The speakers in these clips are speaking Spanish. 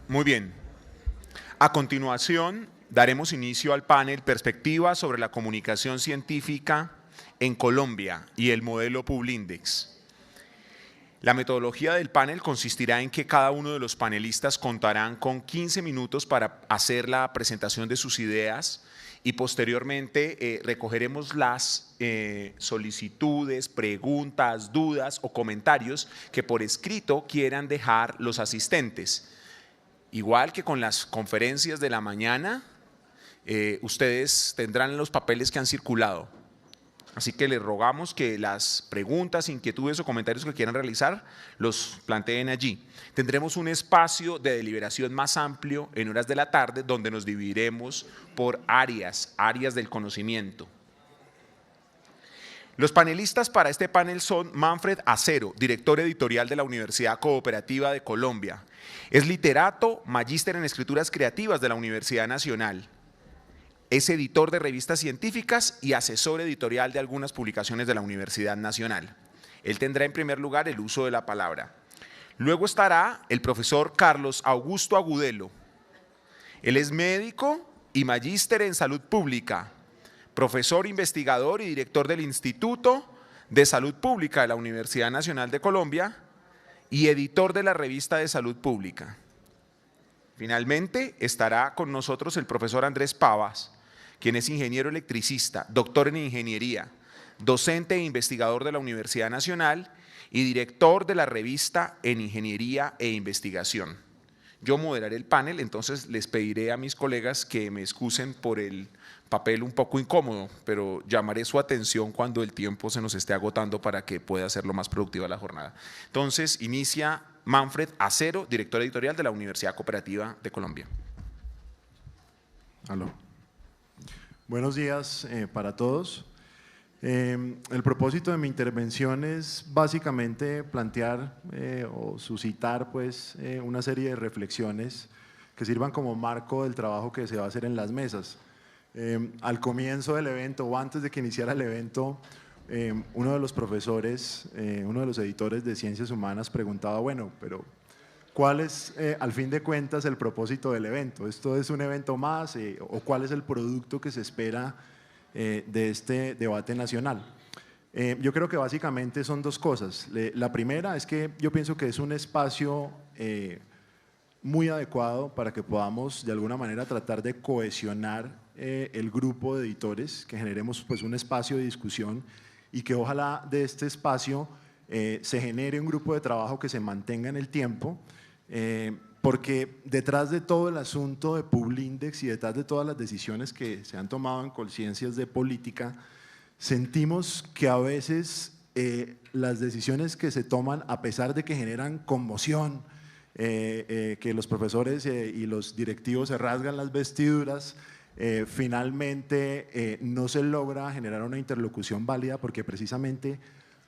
Muy bien. A continuación, daremos inicio al panel Perspectivas sobre la comunicación científica en Colombia y el modelo Publindex. La metodología del panel consistirá en que cada uno de los panelistas contarán con 15 minutos para hacer la presentación de sus ideas y posteriormente recogeremos las solicitudes, preguntas, dudas o comentarios que por escrito quieran dejar los asistentes. Igual que con las conferencias de la mañana, ustedes tendrán los papeles que han circulado. Así que les rogamos que las preguntas, inquietudes o comentarios que quieran realizar los planteen allí. Tendremos un espacio de deliberación más amplio en horas de la tarde donde nos dividiremos por áreas del conocimiento. Los panelistas para este panel son Manfred Acero, director editorial de la Universidad Cooperativa de Colombia. Es literato, magíster en escrituras creativas de la Universidad Nacional. Es editor de revistas científicas y asesor editorial de algunas publicaciones de la Universidad Nacional. Él tendrá en primer lugar el uso de la palabra. Luego estará el profesor Carlos Augusto Agudelo. Él es médico y magíster en salud pública, profesor investigador y director del Instituto de Salud Pública de la Universidad Nacional de Colombia y editor de la revista de Salud Pública. Finalmente estará con nosotros el profesor Andrés Pavas, quien es ingeniero electricista, doctor en ingeniería, docente e investigador de la Universidad Nacional y director de la revista en Ingeniería e Investigación. Yo moderaré el panel, entonces les pediré a mis colegas que me excusen por el papel un poco incómodo, pero llamaré su atención cuando el tiempo se nos esté agotando para que pueda ser lo más productiva la jornada. Entonces, inicia Manfred Acero, director editorial de la Universidad Cooperativa de Colombia. Aló. Buenos días para todos. El propósito de mi intervención es básicamente plantear o suscitar pues, una serie de reflexiones que sirvan como marco del trabajo que se va a hacer en las mesas. Al comienzo del evento o antes de que iniciara el evento, uno de los profesores, uno de los editores de Ciencias Humanas preguntaba, bueno, pero ¿cuál es al fin de cuentas el propósito del evento? ¿Esto es un evento más o cuál es el producto que se espera de este debate nacional? Yo creo que básicamente son dos cosas. La primera es que yo pienso que es un espacio muy adecuado para que podamos de alguna manera tratar de cohesionar el grupo de editores, que generemos pues, un espacio de discusión y que ojalá de este espacio se genere un grupo de trabajo que se mantenga en el tiempo, porque detrás de todo el asunto de Publindex y detrás de todas las decisiones que se han tomado en conciencias de política, sentimos que a veces las decisiones que se toman, a pesar de que generan conmoción, que los profesores y los directivos se rasgan las vestiduras, finalmente no se logra generar una interlocución válida porque precisamente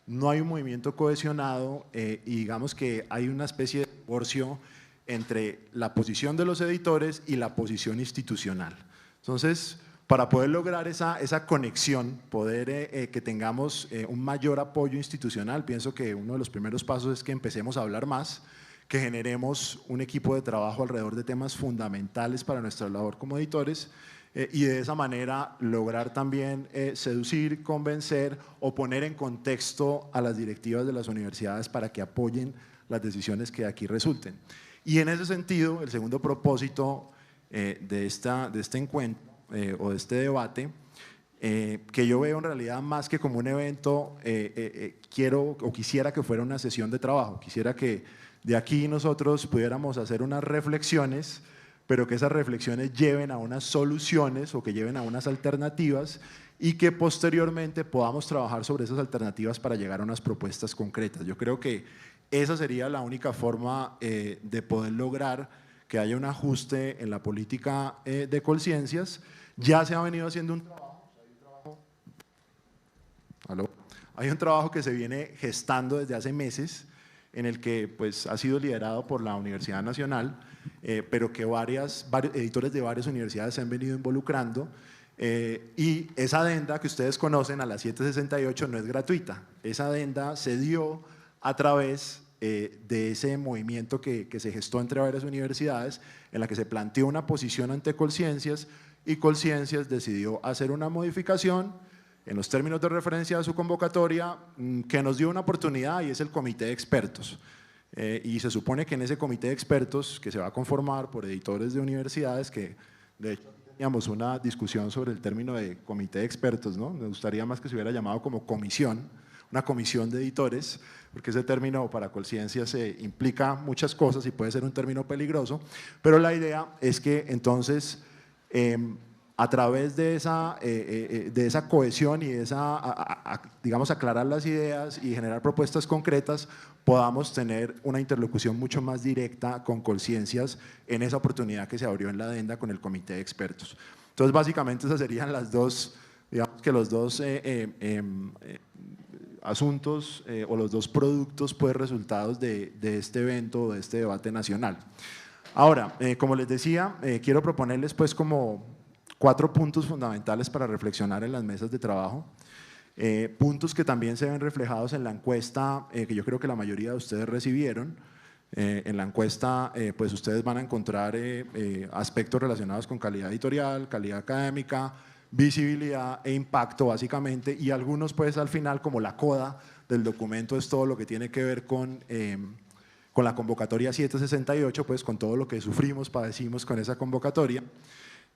no hay un movimiento cohesionado y digamos que hay una especie de divorcio entre la posición de los editores y la posición institucional. Entonces, para poder lograr esa conexión, poder que tengamos un mayor apoyo institucional, pienso que uno de los primeros pasos es que empecemos a hablar más, que generemos un equipo de trabajo alrededor de temas fundamentales para nuestra labor como editores y de esa manera lograr también seducir, convencer o poner en contexto a las directivas de las universidades para que apoyen las decisiones que de aquí resulten. Y en ese sentido, el segundo propósito de este encuentro o de este debate, que yo veo en realidad más que como un evento, quisiera que fuera una sesión de trabajo, quisiera que de aquí nosotros pudiéramos hacer unas reflexiones, pero que esas reflexiones lleven a unas soluciones o que lleven a unas alternativas y que posteriormente podamos trabajar sobre esas alternativas para llegar a unas propuestas concretas. Yo creo que esa sería la única forma de poder lograr que haya un ajuste en la política de Colciencias. Ya se ha venido haciendo un trabajo, hay un trabajo que se viene gestando desde hace meses, en el que pues, ha sido liderado por la Universidad Nacional, pero que varios editores de varias universidades se han venido involucrando, y esa adenda que ustedes conocen a la 768 no es gratuita. Esa adenda se dio a través de ese movimiento que se gestó entre varias universidades, en la que se planteó una posición ante Colciencias, y Colciencias decidió hacer una modificación en los términos de referencia de su convocatoria que nos dio una oportunidad, y es el comité de expertos. Y se supone que en ese comité de expertos, que se va a conformar por editores de universidades, que de hecho teníamos una discusión sobre el término de comité de expertos, ¿no? Me gustaría más que se hubiera llamado como comisión, una comisión de editores, porque ese término para Colciencias implica muchas cosas y puede ser un término peligroso, pero la idea es que entonces a través de esa cohesión y de digamos, aclarar las ideas y generar propuestas concretas, podamos tener una interlocución mucho más directa con Colciencias en esa oportunidad que se abrió en la adenda con el comité de expertos. Entonces, básicamente esas serían las dos, digamos que los dos asuntos o los dos productos, pues, resultados de este evento, de este debate nacional. Ahora, como les decía, quiero proponerles pues como 4 puntos fundamentales para reflexionar en las mesas de trabajo, puntos que también se ven reflejados en la encuesta que yo creo que la mayoría de ustedes recibieron. En la encuesta pues ustedes van a encontrar aspectos relacionados con calidad editorial, calidad académica, visibilidad e impacto básicamente, y algunos pues al final, como la coda del documento, es todo lo que tiene que ver con la convocatoria 768, pues con todo lo que sufrimos, padecimos con esa convocatoria.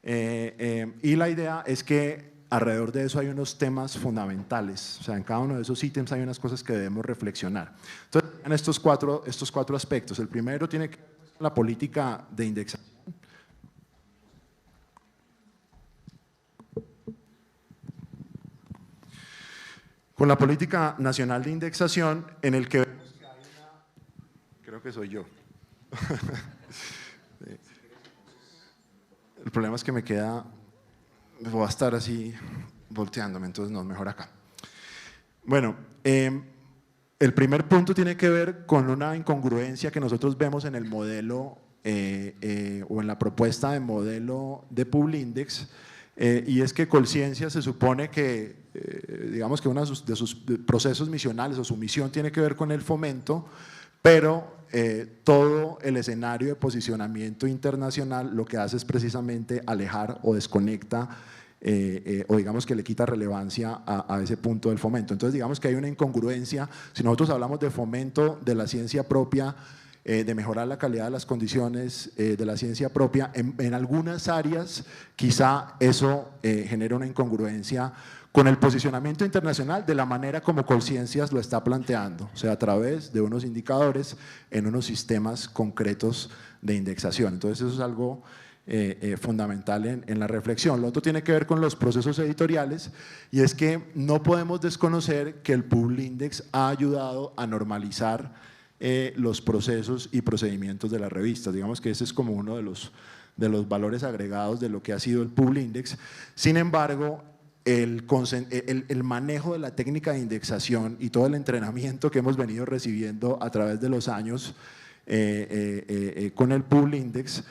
Y la idea es que alrededor de eso hay unos temas fundamentales, o sea, en cada uno de esos ítems hay unas cosas que debemos reflexionar. Entonces, en estos cuatro aspectos, el primero tiene que ver con la política de indexación. Con la política nacional de indexación, en el que vemos que hay creo que soy yo. El problema es que me queda, voy a estar así volteándome, entonces no, mejor acá. Bueno, el primer punto tiene que ver con una incongruencia que nosotros vemos en el modelo o en la propuesta de modelo de Publindex, y es que Colciencias se supone que, digamos que uno de sus procesos misionales o su misión tiene que ver con el fomento, pero todo el escenario de posicionamiento internacional lo que hace es precisamente alejar o desconecta o digamos que le quita relevancia a ese punto del fomento. Entonces digamos que hay una incongruencia. Si nosotros hablamos de fomento de la ciencia propia, de mejorar la calidad de las condiciones de la ciencia propia, en algunas áreas quizá eso genera una incongruencia con el posicionamiento internacional de la manera como Colciencias lo está planteando, o sea, a través de unos indicadores en unos sistemas concretos de indexación. Entonces eso es algo fundamental en la reflexión. Lo otro tiene que ver con los procesos editoriales, y es que no podemos desconocer que el Publindex ha ayudado a normalizar los procesos y procedimientos de las revistas. Digamos que ese es como uno de los valores agregados de lo que ha sido el Publindex. Sin embargo, el manejo de la técnica de indexación y todo el entrenamiento que hemos venido recibiendo a través de los años con el Publindex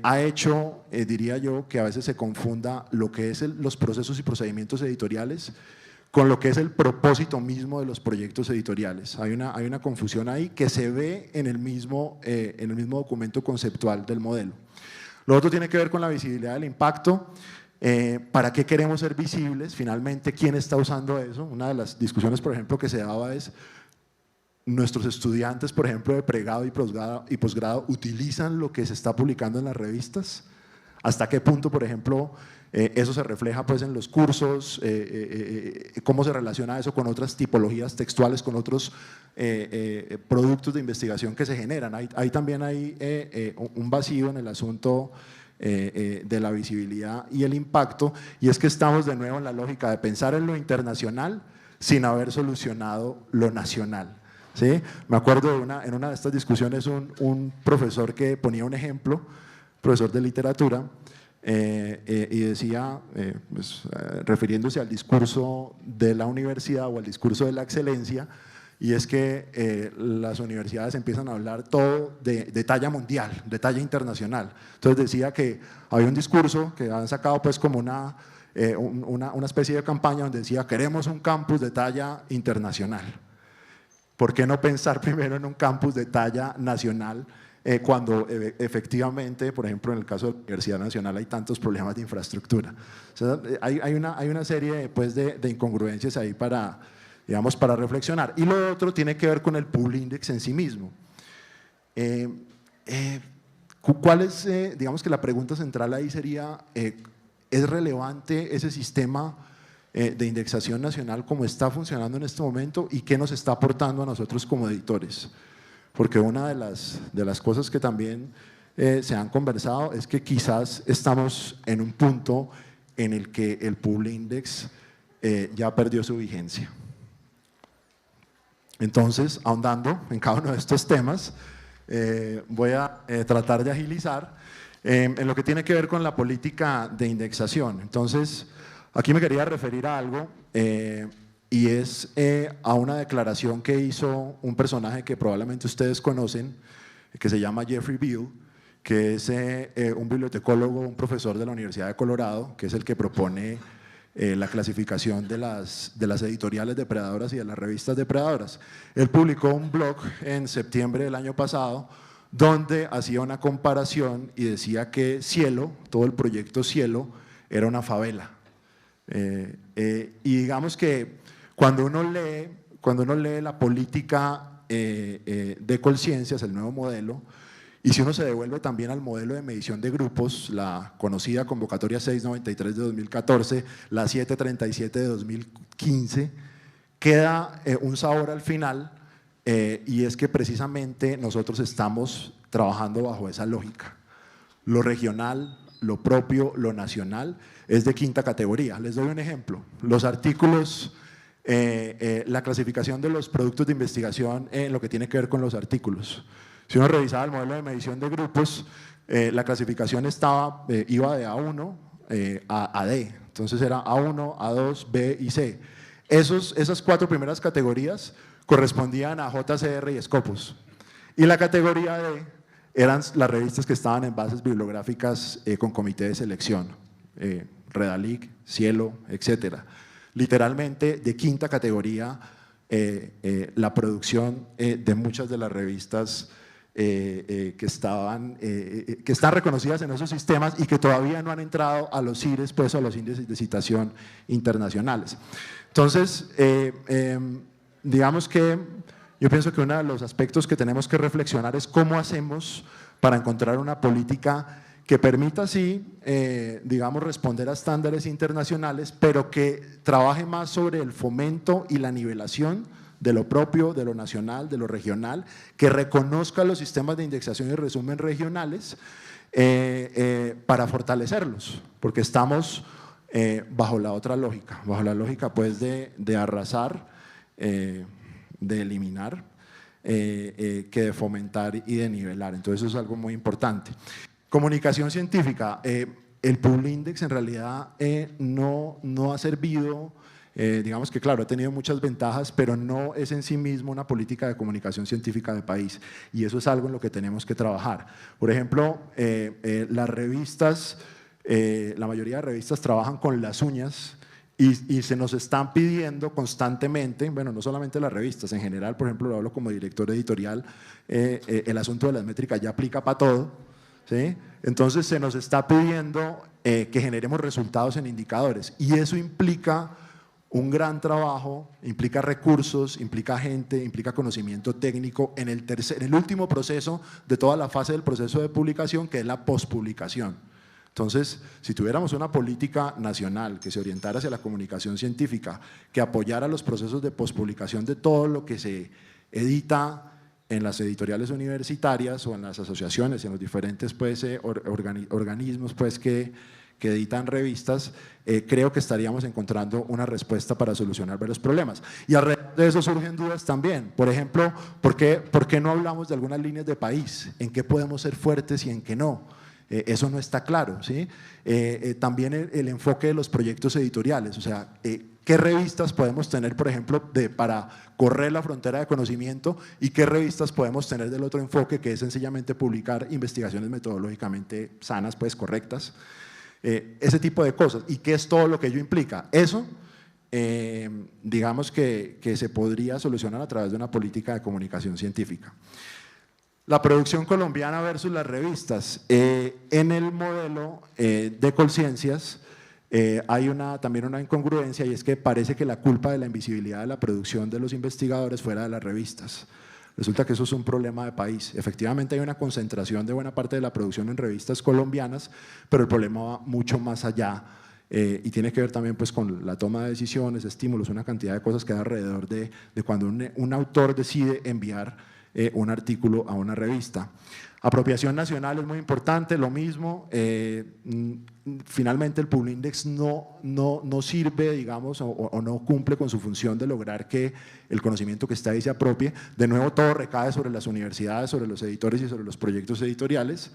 ha hecho, diría yo, que a veces se confunda lo que es los procesos y procedimientos editoriales con lo que es el propósito mismo de los proyectos editoriales. Hay una confusión ahí que se ve en el mismo documento conceptual del modelo. Lo otro tiene que ver con la visibilidad del impacto. ¿Para qué queremos ser visibles? Finalmente, ¿quién está usando eso? Una de las discusiones, por ejemplo, que se daba es: nuestros estudiantes, por ejemplo, de pregrado y posgrado, ¿utilizan lo que se está publicando en las revistas? ¿Hasta qué punto, por ejemplo, eso se refleja pues en los cursos? ¿Cómo se relaciona eso con otras tipologías textuales, con otros productos de investigación que se generan? Ahí también hay un vacío en el asunto de la visibilidad y el impacto, y es que estamos de nuevo en la lógica de pensar en lo internacional sin haber solucionado lo nacional. ¿Sí? Me acuerdo en una de estas discusiones un profesor que ponía un ejemplo, profesor de literatura, y decía, refiriéndose al discurso de la universidad o al discurso de la excelencia, y es que las universidades empiezan a hablar todo de talla mundial, de talla internacional. Entonces decía que había un discurso que han sacado pues como una especie de campaña donde decía: queremos un campus de talla internacional. ¿Por qué no pensar primero en un campus de talla nacional cuando efectivamente, por ejemplo, en el caso de la Universidad Nacional hay tantos problemas de infraestructura? O sea, hay una serie pues, de incongruencias ahí para, digamos, para reflexionar. Y lo otro tiene que ver con el Pool Index en sí mismo. ¿Cuál es, digamos que la pregunta central ahí sería, ¿es relevante ese sistema de indexación nacional como está funcionando en este momento y qué nos está aportando a nosotros como editores? Porque una de las cosas que también se han conversado es que quizás estamos en un punto en el que el Pool Index ya perdió su vigencia. Entonces, ahondando en cada uno de estos temas, voy a tratar de agilizar en lo que tiene que ver con la política de indexación. Entonces, aquí me quería referir a algo y es a una declaración que hizo un personaje que probablemente ustedes conocen, que se llama Jeffrey Beall, que es un bibliotecólogo, un profesor de la Universidad de Colorado, que es el que propone la clasificación de las editoriales depredadoras y de las revistas depredadoras. Él publicó un blog en septiembre del año pasado donde hacía una comparación y decía que Cielo, todo el proyecto Cielo, era una favela. Y digamos que cuando uno lee la política de Colciencias, el nuevo modelo, y si uno se devuelve también al modelo de medición de grupos, la conocida convocatoria 693 de 2014, la 737 de 2015, queda un sabor al final y es que precisamente nosotros estamos trabajando bajo esa lógica. Lo regional, lo propio, lo nacional es de quinta categoría. Les doy un ejemplo. Los artículos, la clasificación de los productos de investigación en lo que tiene que ver con los artículos. Si uno revisaba el modelo de medición de grupos, la clasificación iba de A1 a D, entonces era A1, A2, B y C. Esas cuatro primeras categorías correspondían a JCR y Scopus. Y la categoría D eran las revistas que estaban en bases bibliográficas con comité de selección, Redalic, Cielo, etcétera. Literalmente de quinta categoría la producción de muchas de las revistas que están reconocidas en esos sistemas y que todavía no han entrado a los CIRES, pues a los índices de citación internacionales. Entonces, digamos que yo pienso que uno de los aspectos que tenemos que reflexionar es cómo hacemos para encontrar una política que permita así, digamos, responder a estándares internacionales, pero que trabaje más sobre el fomento y la nivelación de lo propio, de lo nacional, de lo regional, que reconozca los sistemas de indexación y resumen regionales para fortalecerlos, porque estamos bajo la otra lógica, bajo la lógica pues de arrasar, de eliminar, que de fomentar y de nivelar. Entonces eso es algo muy importante. Comunicación científica, el Pool Index en realidad no ha servido. Digamos que claro, ha tenido muchas ventajas, pero no es en sí mismo una política de comunicación científica de país y eso es algo en lo que tenemos que trabajar. Por ejemplo, las revistas, la mayoría de revistas trabajan con las uñas y se nos están pidiendo constantemente, bueno, no solamente las revistas, en general, por ejemplo, lo hablo como director editorial, el asunto de las métricas ya aplica para todo, ¿sí? Entonces se nos está pidiendo que generemos resultados en indicadores y eso implica un gran trabajo, implica recursos, implica gente, implica conocimiento técnico en el último proceso de toda la fase del proceso de publicación, que es la postpublicación. Entonces, si tuviéramos una política nacional que se orientara hacia la comunicación científica, que apoyara los procesos de postpublicación de todo lo que se edita en las editoriales universitarias o en las asociaciones, en los diferentes pues, organismos pues, que editan revistas, creo que estaríamos encontrando una respuesta para solucionar varios problemas. Y alrededor de eso surgen dudas también. Por ejemplo, ¿por qué no hablamos de algunas líneas de país? ¿En qué podemos ser fuertes y en qué no? Eso no está claro, ¿sí? También el enfoque de los proyectos editoriales, o sea, ¿qué revistas podemos tener, por ejemplo, para correr la frontera de conocimiento y qué revistas podemos tener del otro enfoque, que es sencillamente publicar investigaciones metodológicamente sanas, pues correctas? Ese tipo de cosas. ¿Y qué es todo lo que ello implica? Eso digamos que se podría solucionar a través de una política de comunicación científica. La producción colombiana versus las revistas. En el modelo de Colciencias hay también una incongruencia, y es que parece que la culpa de la invisibilidad de la producción de los investigadores fuera de las revistas. Resulta que eso es un problema de país. Efectivamente hay una concentración de buena parte de la producción en revistas colombianas, pero el problema va mucho más allá y tiene que ver también pues, con la toma de decisiones, estímulos, una cantidad de cosas que hay alrededor de cuando un autor decide enviar un artículo a una revista. Apropiación nacional es muy importante, lo mismo. Finalmente el Publindex no sirve, digamos, o no cumple con su función de lograr que el conocimiento que está ahí se apropie. De nuevo, todo recae sobre las universidades, sobre los editores y sobre los proyectos editoriales.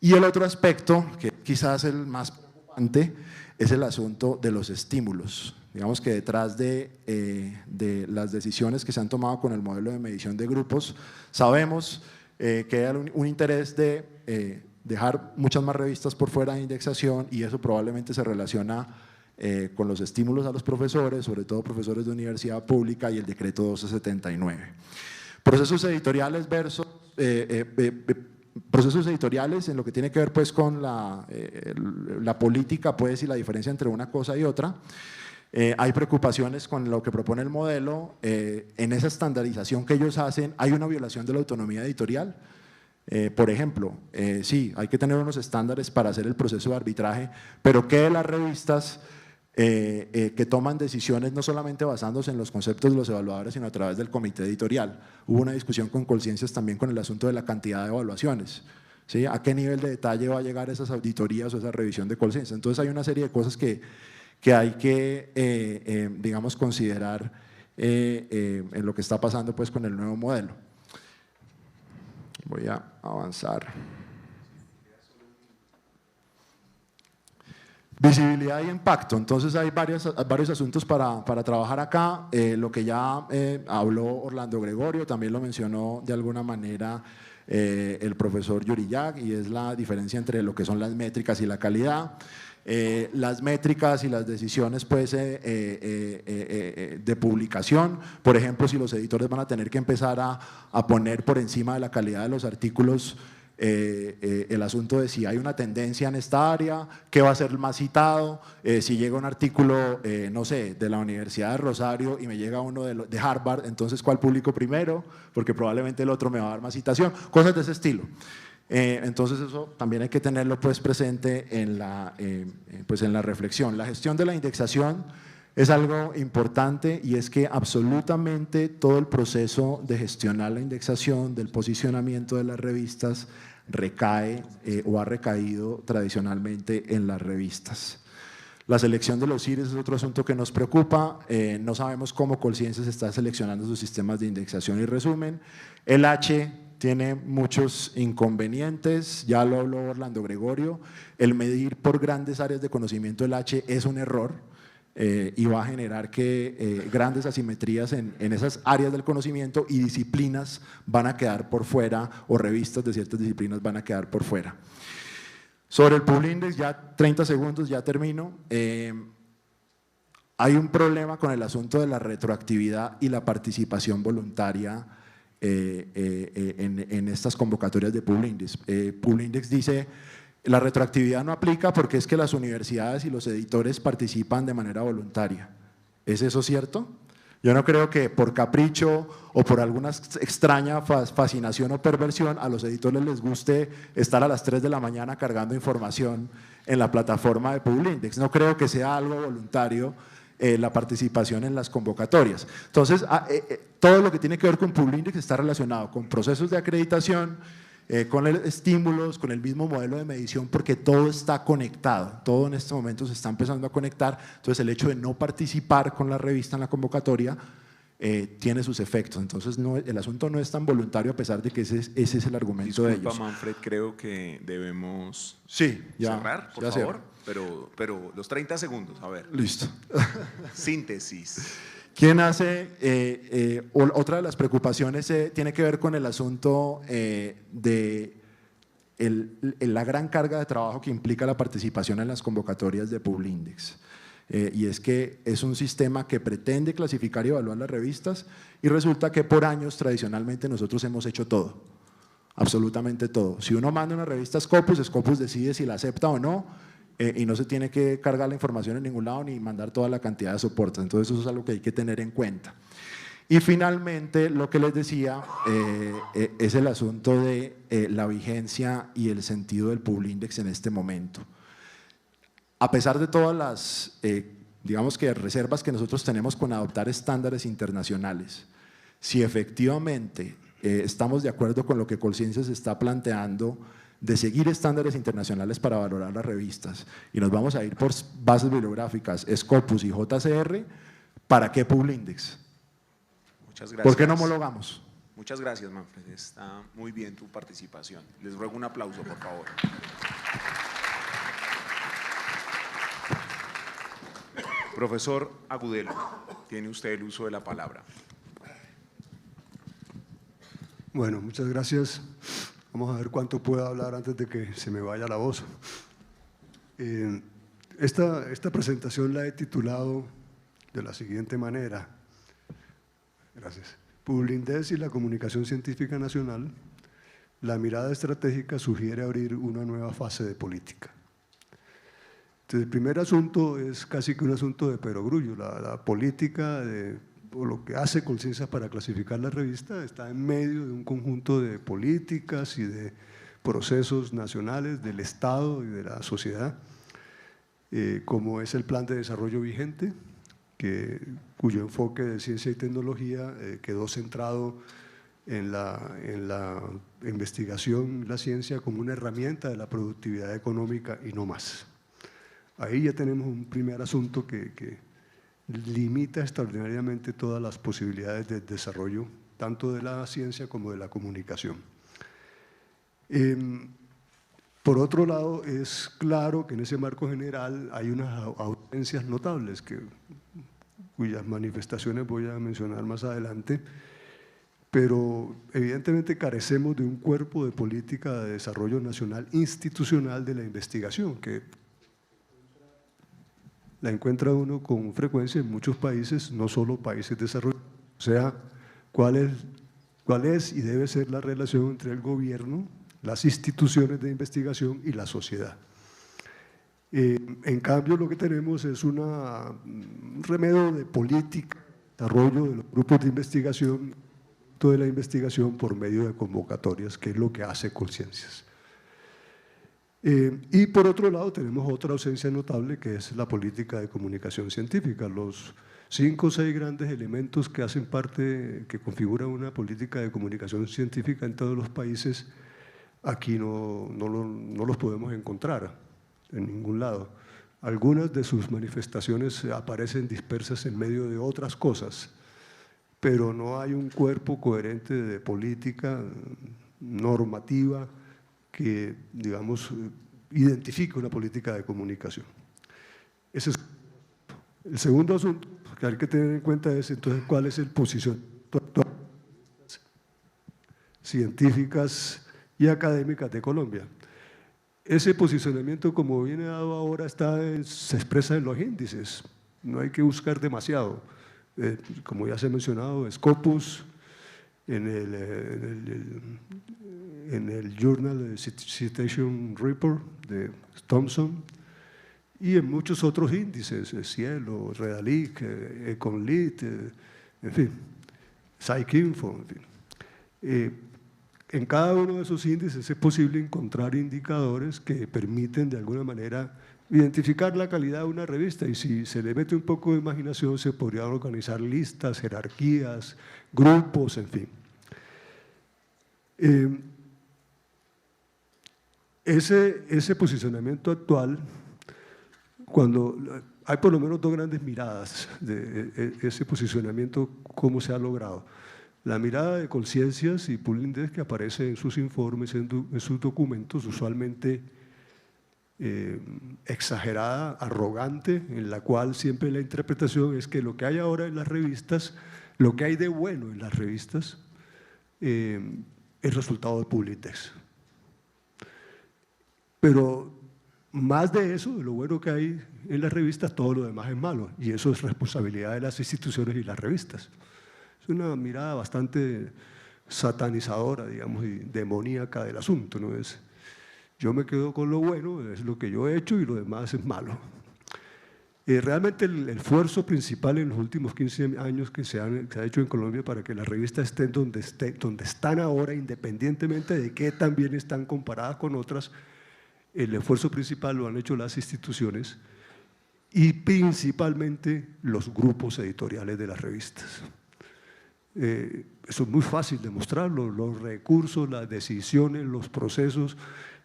Y el otro aspecto, que quizás es el más preocupante, es el asunto de los estímulos. Digamos que detrás de las decisiones que se han tomado con el modelo de medición de grupos, sabemos que hay un interés de dejar muchas más revistas por fuera de indexación, y eso probablemente se relaciona con los estímulos a los profesores, sobre todo profesores de universidad pública, y el decreto 1279. Procesos editoriales versus… procesos editoriales en lo que tiene que ver pues con la política pues, y la diferencia entre una cosa y otra. Hay preocupaciones con lo que propone el modelo. En esa estandarización que ellos hacen hay una violación de la autonomía editorial. Por ejemplo, sí, hay que tener unos estándares para hacer el proceso de arbitraje, pero ¿qué de las revistas que toman decisiones no solamente basándose en los conceptos de los evaluadores, sino a través del comité editorial? Hubo una discusión con Colciencias también con el asunto de la cantidad de evaluaciones, ¿sí? ¿A qué nivel de detalle va a llegar esas auditorías o esa revisión de Colciencias? Entonces hay una serie de cosas que hay que, digamos, considerar en lo que está pasando pues, con el nuevo modelo. Voy a avanzar. Visibilidad y impacto. Entonces hay varios asuntos para trabajar acá. Lo que ya habló Orlando Gregorio, también lo mencionó de alguna manera el profesor Yurillac, y es la diferencia entre lo que son las métricas y la calidad. Las métricas y las decisiones pues, de publicación, por ejemplo, si los editores van a tener que empezar a poner por encima de la calidad de los artículos el asunto de si hay una tendencia en esta área, qué va a ser más citado, si llega un artículo, no sé, de la Universidad de Rosario y me llega uno de Harvard, entonces ¿cuál publico primero? Porque probablemente el otro me va a dar más citación, cosas de ese estilo. Entonces eso también hay que tenerlo pues presente en la reflexión. La gestión de la indexación es algo importante, y es que absolutamente todo el proceso de gestionar la indexación, del posicionamiento de las revistas, recae o ha recaído tradicionalmente en las revistas. La selección de los CIRES es otro asunto que nos preocupa. No sabemos cómo Colciencias está seleccionando sus sistemas de indexación y resumen. El H tiene muchos inconvenientes, ya lo habló Orlando Gregorio. El medir por grandes áreas de conocimiento el H es un error y va a generar que grandes asimetrías en esas áreas del conocimiento, y disciplinas van a quedar por fuera, o revistas de ciertas disciplinas van a quedar por fuera. Sobre el Publindex, ya 30 segundos, ya termino. Hay un problema con el asunto de la retroactividad y la participación voluntaria en estas convocatorias de Publindex. Publindex dice: la retroactividad no aplica porque es que las universidades y los editores participan de manera voluntaria. ¿Es eso cierto? Yo no creo que por capricho o por alguna extraña fascinación o perversión a los editores les guste estar a las 3 de la mañana cargando información en la plataforma de Publindex. No creo que sea algo voluntario la participación en las convocatorias. Entonces, todo lo que tiene que ver con Publindex está relacionado con procesos de acreditación, con estímulos, con el mismo modelo de medición, porque todo está conectado, todo en este momento se está empezando a conectar. Entonces el hecho de no participar con la revista en la convocatoria tiene sus efectos. Entonces el asunto no es tan voluntario, a pesar de que ese es el argumento de ellos. Manfred, creo que debemos cerrar, por favor, pero los 30 segundos, a ver. Listo. Síntesis. ¿Quién hace? Otra de las preocupaciones tiene que ver con el asunto de la gran carga de trabajo que implica la participación en las convocatorias de Publindex. y es que es un sistema que pretende clasificar y evaluar las revistas y resulta que por años tradicionalmente nosotros hemos hecho todo, absolutamente todo. Si uno manda una revista a Scopus, Scopus decide si la acepta o no y no se tiene que cargar la información en ningún lado ni mandar toda la cantidad de soportes, entonces eso es algo que hay que tener en cuenta. Y finalmente, lo que les decía es el asunto de la vigencia y el sentido del Publindex en este momento. A pesar de todas las, digamos que reservas que nosotros tenemos con adoptar estándares internacionales, si efectivamente estamos de acuerdo con lo que Colciencias está planteando de seguir estándares internacionales para valorar las revistas y nos vamos a ir por bases bibliográficas, Scopus y JCR, ¿para qué Publindex? Muchas gracias. ¿Por qué no homologamos? Muchas gracias, Manfred. Está muy bien tu participación. Les ruego un aplauso, por favor. Profesor Agudelo, tiene usted el uso de la palabra. Bueno, muchas gracias. Vamos a ver cuánto puedo hablar antes de que se me vaya la voz. Esta presentación la he titulado de la siguiente manera. Gracias. Publindex y la comunicación científica nacional, la mirada estratégica sugiere abrir una nueva fase de política. Entonces, el primer asunto es casi que un asunto de perogrullo. La política o lo que hace Colciencias para clasificar la revista está en medio de un conjunto de políticas y de procesos nacionales del Estado y de la sociedad, como es el plan de desarrollo vigente, cuyo enfoque de ciencia y tecnología quedó centrado en la investigación, la ciencia como una herramienta de la productividad económica y no más. Ahí ya tenemos un primer asunto que limita extraordinariamente todas las posibilidades de desarrollo, tanto de la ciencia como de la comunicación. Por otro lado, es claro que en ese marco general hay unas ausencias notables cuyas manifestaciones voy a mencionar más adelante, pero evidentemente carecemos de un cuerpo de política de desarrollo nacional institucional de la investigación, que la encuentra uno con frecuencia en muchos países, no solo países desarrollados. O sea, ¿cuál es y debe ser la relación entre el gobierno, las instituciones de investigación y la sociedad? En cambio, lo que tenemos es un remedio de política, desarrollo de los grupos de investigación, toda la investigación por medio de convocatorias, que es lo que hace Colciencias. Y por otro lado tenemos otra ausencia notable que es la política de comunicación científica. Los 5 o 6 grandes elementos que hacen parte, que configuran una política de comunicación científica en todos los países, aquí no los podemos encontrar en ningún lado. Algunas de sus manifestaciones aparecen dispersas en medio de otras cosas, pero no hay un cuerpo coherente de política normativa que, digamos, identifique una política de comunicación. Ese es el segundo asunto que hay que tener en cuenta es entonces cuál es el posicionamiento actual científicas y académicas de Colombia. Ese posicionamiento, como viene dado ahora, se expresa en los índices, no hay que buscar demasiado. Como ya se ha mencionado, Scopus, en el Journal Citation Report de Thomson y en muchos otros índices, Cielo, Redalic, Econlit, en fin, PsycInfo, en fin. En cada uno de esos índices es posible encontrar indicadores que permiten de alguna manera identificar la calidad de una revista y si se le mete un poco de imaginación se podría organizar listas, jerarquías, grupos, en fin. Ese posicionamiento actual, cuando hay por lo menos 2 grandes miradas de ese posicionamiento, cómo se ha logrado. La mirada de Colciencias y Publindex, que aparece en sus informes, en sus documentos, usualmente exagerada, arrogante, en la cual siempre la interpretación es que lo que hay ahora en las revistas, lo que hay de bueno en las revistas, es resultado de Publindex. Pero más de eso, de lo bueno que hay en las revistas, todo lo demás es malo. Y eso es responsabilidad de las instituciones y las revistas. Es una mirada bastante satanizadora, digamos, y demoníaca del asunto, ¿no? Yo me quedo con lo bueno, es lo que yo he hecho y lo demás es malo. Realmente el esfuerzo principal en los últimos 15 años que se ha hecho en Colombia para que las revistas estén donde están ahora, independientemente de qué también están comparadas con otras, el esfuerzo principal lo han hecho las instituciones y principalmente los grupos editoriales de las revistas. Eso es muy fácil demostrarlo, los recursos, las decisiones, los procesos,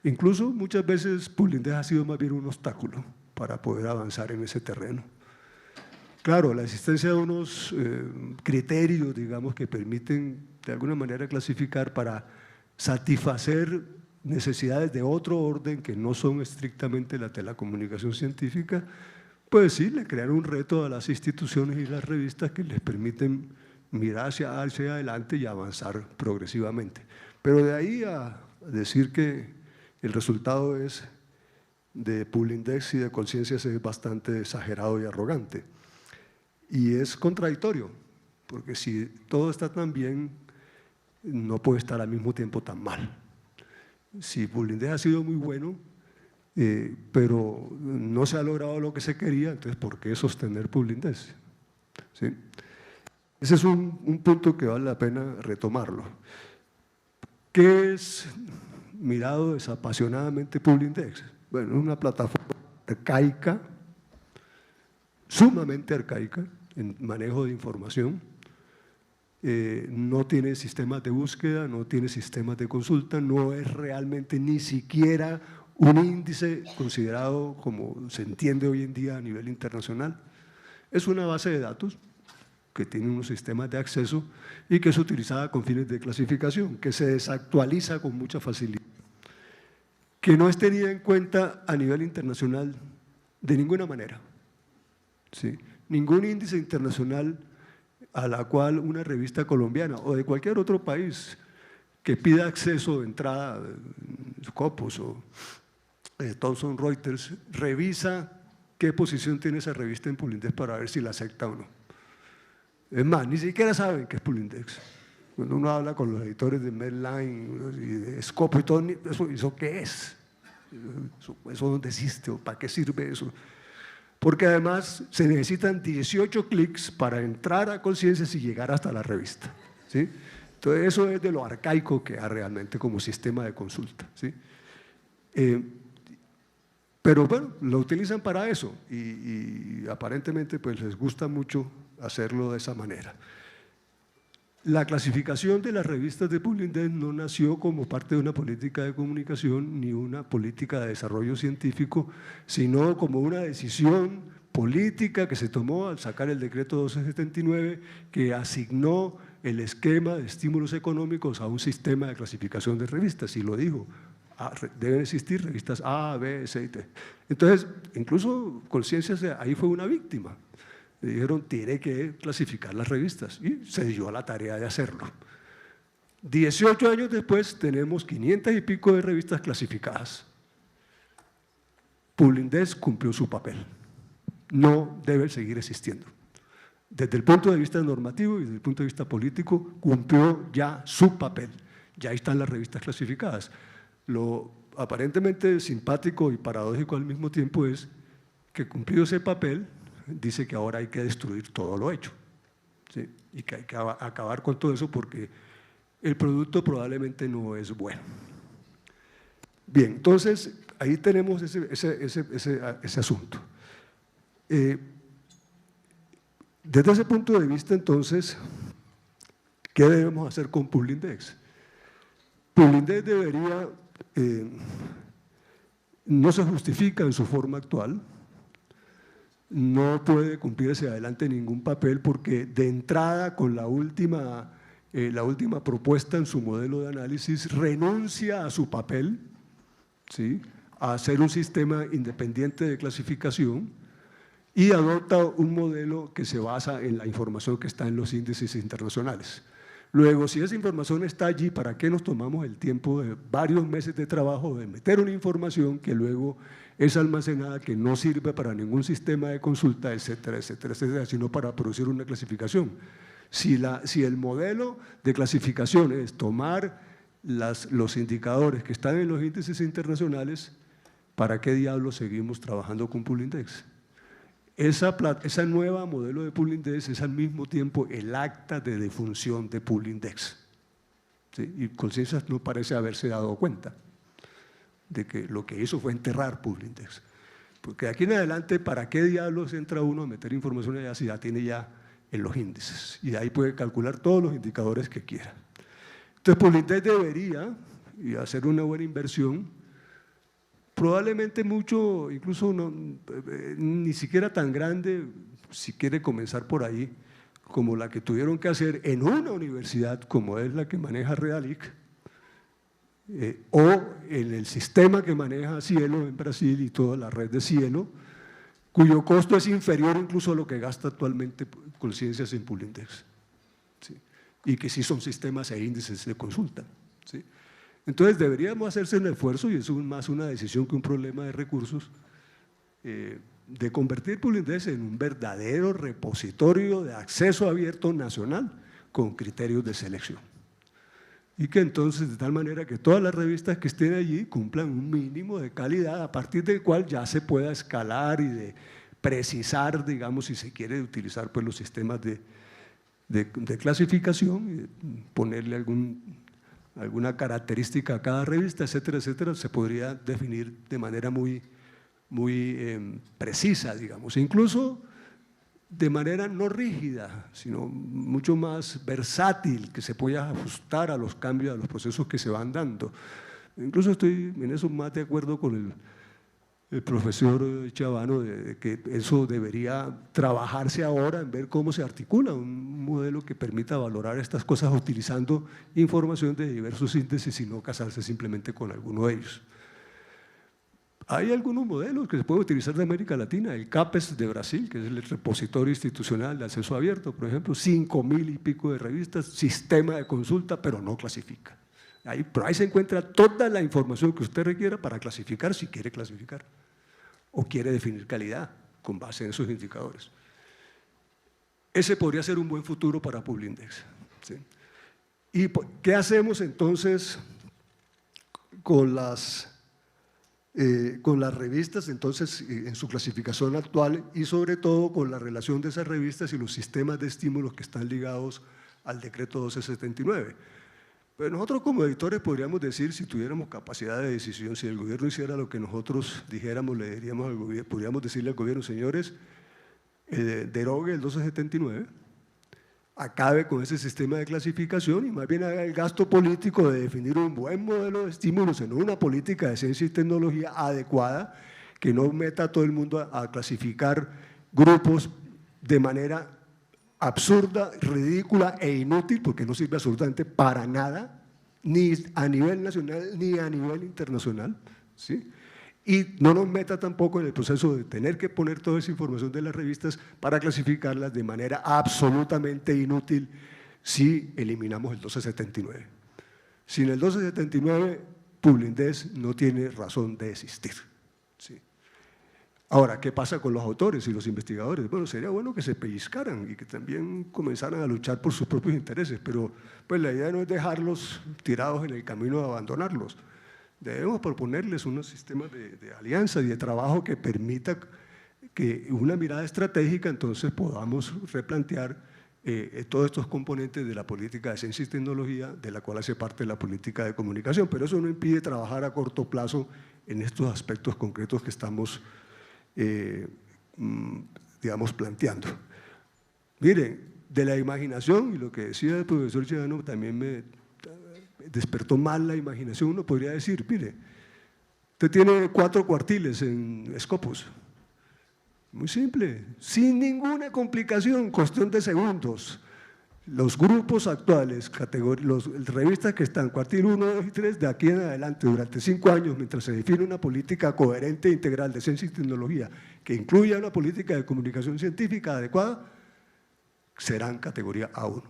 incluso muchas veces Publindés ha sido más bien un obstáculo para poder avanzar en ese terreno. Claro, la existencia de unos criterios, digamos, que permiten de alguna manera clasificar para satisfacer necesidades de otro orden que no son estrictamente la de la comunicación científica, pues sí, le crean un reto a las instituciones y las revistas que les permiten mirar hacia adelante y avanzar progresivamente. Pero de ahí a decir que el resultado es de Publindex y de Conciencias es bastante exagerado y arrogante. Y es contradictorio, porque si todo está tan bien, no puede estar al mismo tiempo tan mal. Si Publindex ha sido muy bueno, pero no se ha logrado lo que se quería, entonces ¿por qué sostener Publindex? ¿Sí? Ese es un punto que vale la pena retomarlo. ¿Qué es mirado desapasionadamente Publindex? Bueno, es una plataforma arcaica, sumamente arcaica en manejo de información, no tiene sistemas de búsqueda, no tiene sistemas de consulta, no es realmente ni siquiera un índice considerado como se entiende hoy en día a nivel internacional. Es una base de datos que tiene unos sistemas de acceso y que es utilizada con fines de clasificación, que se desactualiza con mucha facilidad, que no es tenida en cuenta a nivel internacional de ninguna manera. ¿Sí? Ningún índice internacional a la cual una revista colombiana o de cualquier otro país que pida acceso de entrada, Scopus o Thomson Reuters, revisa qué posición tiene esa revista en Publindex para ver si la acepta o no. Es más, ni siquiera saben qué es Publindex. Cuando uno habla con los editores de Medline y de Scopus y todo, ¿eso qué es? ¿Eso dónde existe o para qué sirve eso? Porque además se necesitan 18 clics para entrar a Conciencias y llegar hasta la revista, ¿sí? Entonces eso es de lo arcaico que hay realmente como sistema de consulta, ¿sí? Pero bueno, lo utilizan para eso y aparentemente pues les gusta mucho hacerlo de esa manera. La clasificación de las revistas de Publindex no nació como parte de una política de comunicación ni una política de desarrollo científico, sino como una decisión política que se tomó al sacar el decreto 1279 que asignó el esquema de estímulos económicos a un sistema de clasificación de revistas, y lo digo, deben existir revistas A, B, C y D. Entonces, incluso Conciencias ahí fue una víctima. Le dijeron, tiene que clasificar las revistas, y se dio a la tarea de hacerlo. 18 años después tenemos 500 y pico de revistas clasificadas. Publindex cumplió su papel, no debe seguir existiendo. Desde el punto de vista normativo y desde el punto de vista político, cumplió ya su papel, ya están las revistas clasificadas. Lo aparentemente simpático y paradójico al mismo tiempo es que cumplido ese papel, dice que ahora hay que destruir todo lo hecho, ¿sí? Y que hay que acabar con todo eso porque el producto probablemente no es bueno. Bien, entonces ahí tenemos ese asunto. Desde ese punto de vista, entonces, ¿qué debemos hacer con Publindex? Publindex debería, no se justifica en su forma actual, no puede cumplir hacia adelante ningún papel porque de entrada con la última propuesta en su modelo de análisis renuncia a su papel, ¿sí?, a hacer un sistema independiente de clasificación y adopta un modelo que se basa en la información que está en los índices internacionales. Luego, si esa información está allí, ¿para qué nos tomamos el tiempo de varios meses de trabajo de meter una información que luego es almacenada, que no sirve para ningún sistema de consulta, etcétera, etcétera, etcétera, sino para producir una clasificación? Si el modelo de clasificación es tomar los indicadores que están en los índices internacionales, ¿para qué diablos seguimos trabajando con Poolindex? Esa nueva modelo de Poolindex es al mismo tiempo el acta de defunción de Poolindex. ¿Sí? Y Conciencias no parece haberse dado cuenta de que lo que hizo fue enterrar Poolindex. Porque de aquí en adelante, ¿para qué diablos entra uno a meter información allá si ya tiene ya en los índices? Y ahí puede calcular todos los indicadores que quiera. Entonces, Poolindex debería, y hacer una buena inversión, probablemente mucho, incluso ni siquiera tan grande, si quiere comenzar por ahí, como la que tuvieron que hacer en una universidad como es la que maneja Realic, o en el sistema que maneja Cielo en Brasil y toda la red de Cielo, cuyo costo es inferior incluso a lo que gasta actualmente Conciencias en Poolindex, ¿sí? Y que sí son sistemas e índices de consulta, ¿sí? Entonces deberíamos hacerse el esfuerzo, y es más una decisión que un problema de recursos, de convertir Poolindex en un verdadero repositorio de acceso abierto nacional con criterios de selección. Y que entonces, de tal manera que todas las revistas que estén allí cumplan un mínimo de calidad, a partir del cual ya se pueda escalar y de precisar, digamos, si se quiere utilizar pues, los sistemas de clasificación, y ponerle alguna característica a cada revista, etcétera, etcétera, se podría definir de manera muy precisa, digamos, incluso de manera no rígida, sino mucho más versátil, que se pueda ajustar a los cambios, a los procesos que se van dando. Incluso estoy en eso más de acuerdo con el profesor Chavano, de que eso debería trabajarse ahora en ver cómo se articula un modelo que permita valorar estas cosas utilizando información de diversos índices y no casarse simplemente con alguno de ellos. Hay algunos modelos que se pueden utilizar de América Latina, el CAPES de Brasil, que es el repositorio institucional de acceso abierto, por ejemplo, 5.000 y pico de revistas, sistema de consulta, pero no clasifica. Pero ahí se encuentra toda la información que usted requiera para clasificar, si quiere clasificar, o quiere definir calidad con base en esos indicadores. Ese podría ser un buen futuro para Poolindex, ¿sí? ¿Y qué hacemos entonces con las revistas, entonces, en su clasificación actual, y sobre todo con la relación de esas revistas y los sistemas de estímulos que están ligados al decreto 1279? Pues nosotros como editores podríamos decir, si tuviéramos capacidad de decisión, si el gobierno hiciera lo que nosotros dijéramos, le diríamos al gobierno, podríamos decirle al gobierno, señores, derogue el 1279, acabe con ese sistema de clasificación y más bien haga el gasto político de definir un buen modelo de estímulos en una política de ciencia y tecnología adecuada, que no meta a todo el mundo a clasificar grupos de manera absurda, ridícula e inútil, porque no sirve absolutamente para nada, ni a nivel nacional ni a nivel internacional, ¿sí? Y no nos meta tampoco en el proceso de tener que poner toda esa información de las revistas para clasificarlas de manera absolutamente inútil si eliminamos el 1279. Sin el 1279, Poolindex no tiene razón de existir, ¿sí? Ahora, ¿qué pasa con los autores y los investigadores? Bueno, sería bueno que se pellizcaran y que también comenzaran a luchar por sus propios intereses, pero pues la idea no es dejarlos tirados en el camino de abandonarlos. Debemos proponerles unos sistemas de alianza y de trabajo que permita que una mirada estratégica, entonces podamos replantear todos estos componentes de la política de ciencia y tecnología, de la cual hace parte la política de comunicación, pero eso no impide trabajar a corto plazo en estos aspectos concretos que estamos digamos, planteando. Miren, de la imaginación, y lo que decía el profesor Chivano también me despertó mal la imaginación, uno podría decir, mire, usted tiene 4 cuartiles en Scopus, muy simple, sin ninguna complicación, cuestión de segundos. Los grupos actuales, las revistas que están cuartil 1, 2 y 3, de aquí en adelante, durante 5 años, mientras se define una política coherente e integral de ciencia y tecnología que incluya una política de comunicación científica adecuada, serán categoría A1.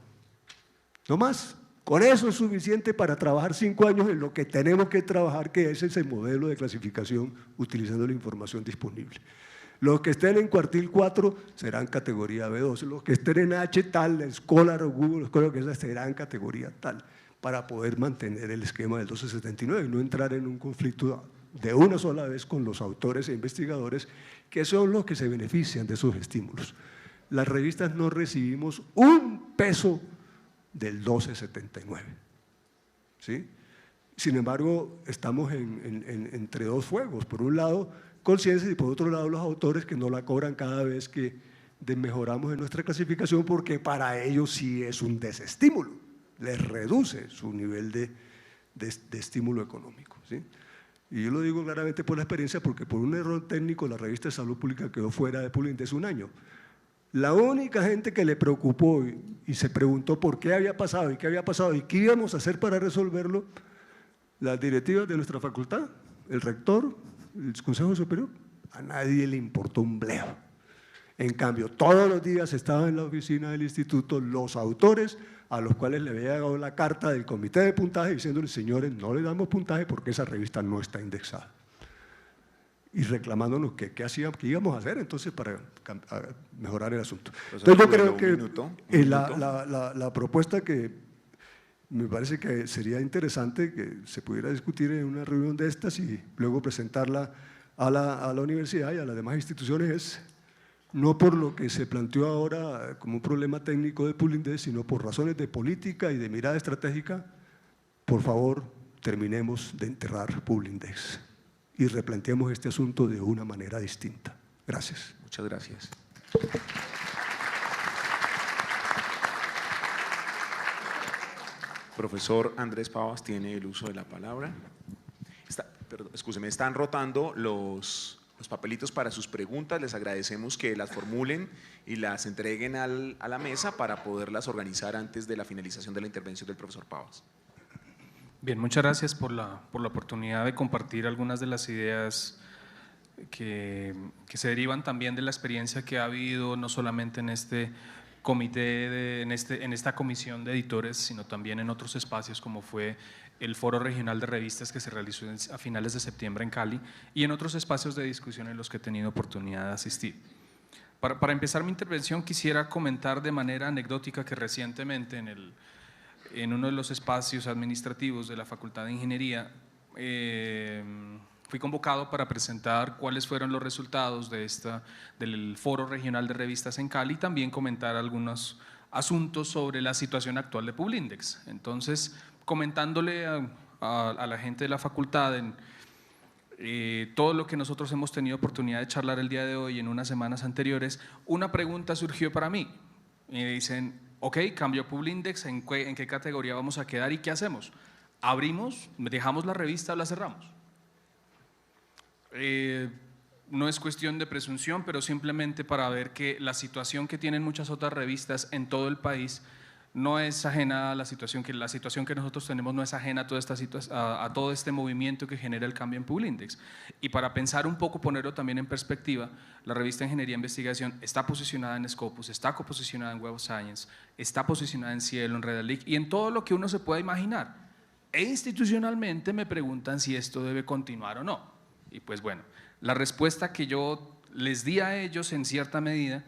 no más. Con eso es suficiente para trabajar 5 años en lo que tenemos que trabajar, que es ese modelo de clasificación utilizando la información disponible. Los que estén en cuartil 4 serán categoría B2, los que estén en H tal, Scholar o Google Scholar, que serán categoría tal, para poder mantener el esquema del 1279 y no entrar en un conflicto de una sola vez con los autores e investigadores, que son los que se benefician de esos estímulos. Las revistas no recibimos un peso del 1279, ¿sí? Sin embargo, estamos entre dos fuegos. Por un lado, Conciencia, y por otro lado, los autores que no la cobran cada vez que mejoramos en nuestra clasificación, porque para ellos sí es un desestímulo, les reduce su nivel de estímulo económico, ¿sí? Y yo lo digo claramente por la experiencia, porque por un error técnico la revista de Salud Pública quedó fuera de Publindex un año. La única gente que le preocupó y se preguntó por qué había pasado y qué había pasado y qué íbamos a hacer para resolverlo, las directivas de nuestra facultad, el rector, el Consejo Superior, a nadie le importó un bledo. En cambio, todos los días estaban en la oficina del instituto los autores a los cuales le había llegado la carta del comité de puntaje diciéndoles, señores, no le damos puntaje porque esa revista no está indexada. Y reclamándonos qué íbamos a hacer entonces para mejorar el asunto. Entonces yo creo que la propuesta que me parece que sería interesante que se pudiera discutir en una reunión de estas y luego presentarla a la universidad y a las demás instituciones es, no por lo que se planteó ahora como un problema técnico de Publindex, sino por razones de política y de mirada estratégica, por favor, terminemos de enterrar Publindex y replanteemos este asunto de una manera distinta. Gracias. Muchas gracias. Profesor Andrés Pavas tiene el uso de la palabra. Están rotando los papelitos para sus preguntas. Les agradecemos que las formulen y las entreguen a la mesa para poderlas organizar antes de la finalización de la intervención del profesor Pavas. Bien, muchas gracias por la oportunidad de compartir algunas de las ideas que se derivan también de la experiencia que ha habido no solamente en este comité, en esta comisión de editores, sino también en otros espacios como fue el Foro Regional de Revistas que se realizó a finales de septiembre en Cali y en otros espacios de discusión en los que he tenido oportunidad de asistir. Para empezar mi intervención quisiera comentar de manera anecdótica que recientemente en uno de los espacios administrativos de la Facultad de Ingeniería fui convocado para presentar cuáles fueron los resultados del Foro Regional de Revistas en Cali y también comentar algunos asuntos sobre la situación actual de Publindex. Entonces, comentándole a la gente de la facultad todo lo que nosotros hemos tenido oportunidad de charlar el día de hoy en unas semanas anteriores, una pregunta surgió para mí. Me dicen, ok, cambió Publindex, ¿en qué categoría vamos a quedar y qué hacemos? ¿Abrimos, dejamos la revista o la cerramos? No es cuestión de presunción, pero simplemente para ver que la situación que tienen muchas otras revistas en todo el país no es ajena a la situación que nosotros tenemos, no es ajena a todo este movimiento que genera el cambio en Publindex. Y para pensar un poco, ponerlo también en perspectiva, la revista Ingeniería e Investigación está posicionada en Scopus, está posicionada en Web of Science, está posicionada en Cielo, en Redalyc y en todo lo que uno se pueda imaginar. E institucionalmente me preguntan si esto debe continuar o no. Y pues bueno, la respuesta que yo les di a ellos en cierta medida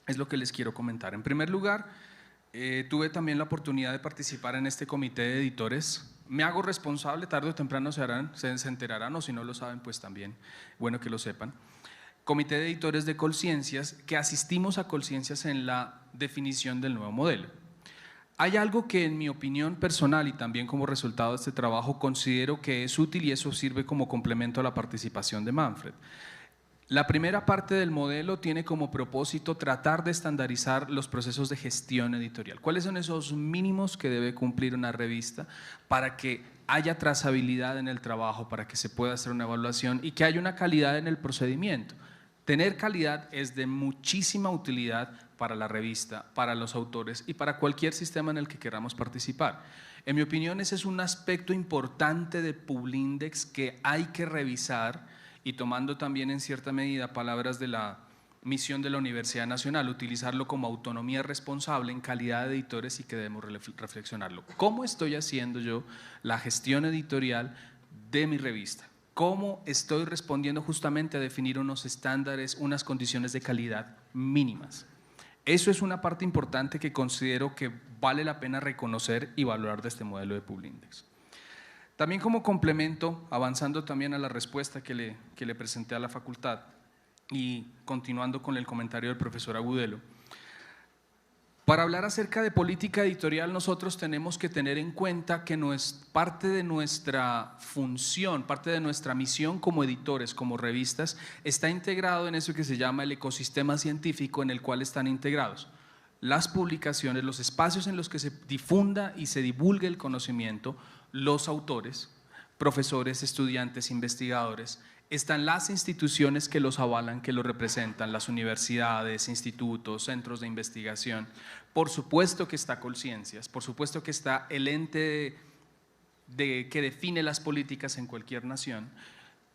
es lo que les quiero comentar. En primer lugar, tuve también la oportunidad de participar en este comité de editores. Me hago responsable, tarde o temprano se enterarán, o si no lo saben, pues también, bueno que lo sepan. Comité de editores de Colciencias, que asistimos a Colciencias en la definición del nuevo modelo. Hay algo que en mi opinión personal y también como resultado de este trabajo considero que es útil y eso sirve como complemento a la participación de Manfred. La primera parte del modelo tiene como propósito tratar de estandarizar los procesos de gestión editorial. ¿Cuáles son esos mínimos que debe cumplir una revista para que haya trazabilidad en el trabajo, para que se pueda hacer una evaluación y que haya una calidad en el procedimiento? Tener calidad es de muchísima utilidad para la revista, para los autores y para cualquier sistema en el que queramos participar. En mi opinión, ese es un aspecto importante de Publindex que hay que revisar y tomando también en cierta medida palabras de la misión de la Universidad Nacional, utilizarlo como autonomía responsable en calidad de editores y que debemos reflexionarlo. ¿Cómo estoy haciendo yo la gestión editorial de mi revista? ¿Cómo estoy respondiendo justamente a definir unos estándares, unas condiciones de calidad mínimas? Eso es una parte importante que considero que vale la pena reconocer y valorar de este modelo de Publindex. También como complemento, avanzando también a la respuesta que le presenté a la facultad y continuando con el comentario del profesor Agudelo, para hablar acerca de política editorial nosotros tenemos que tener en cuenta que parte de nuestra función, parte de nuestra misión como editores, como revistas, está integrado en eso que se llama el ecosistema científico en el cual están integrados las publicaciones, los espacios en los que se difunda y se divulgue el conocimiento, los autores, profesores, estudiantes, investigadores, están las instituciones que los avalan, que los representan, las universidades, institutos, centros de investigación. Por supuesto que está Colciencias, por supuesto que está el ente que define las políticas en cualquier nación,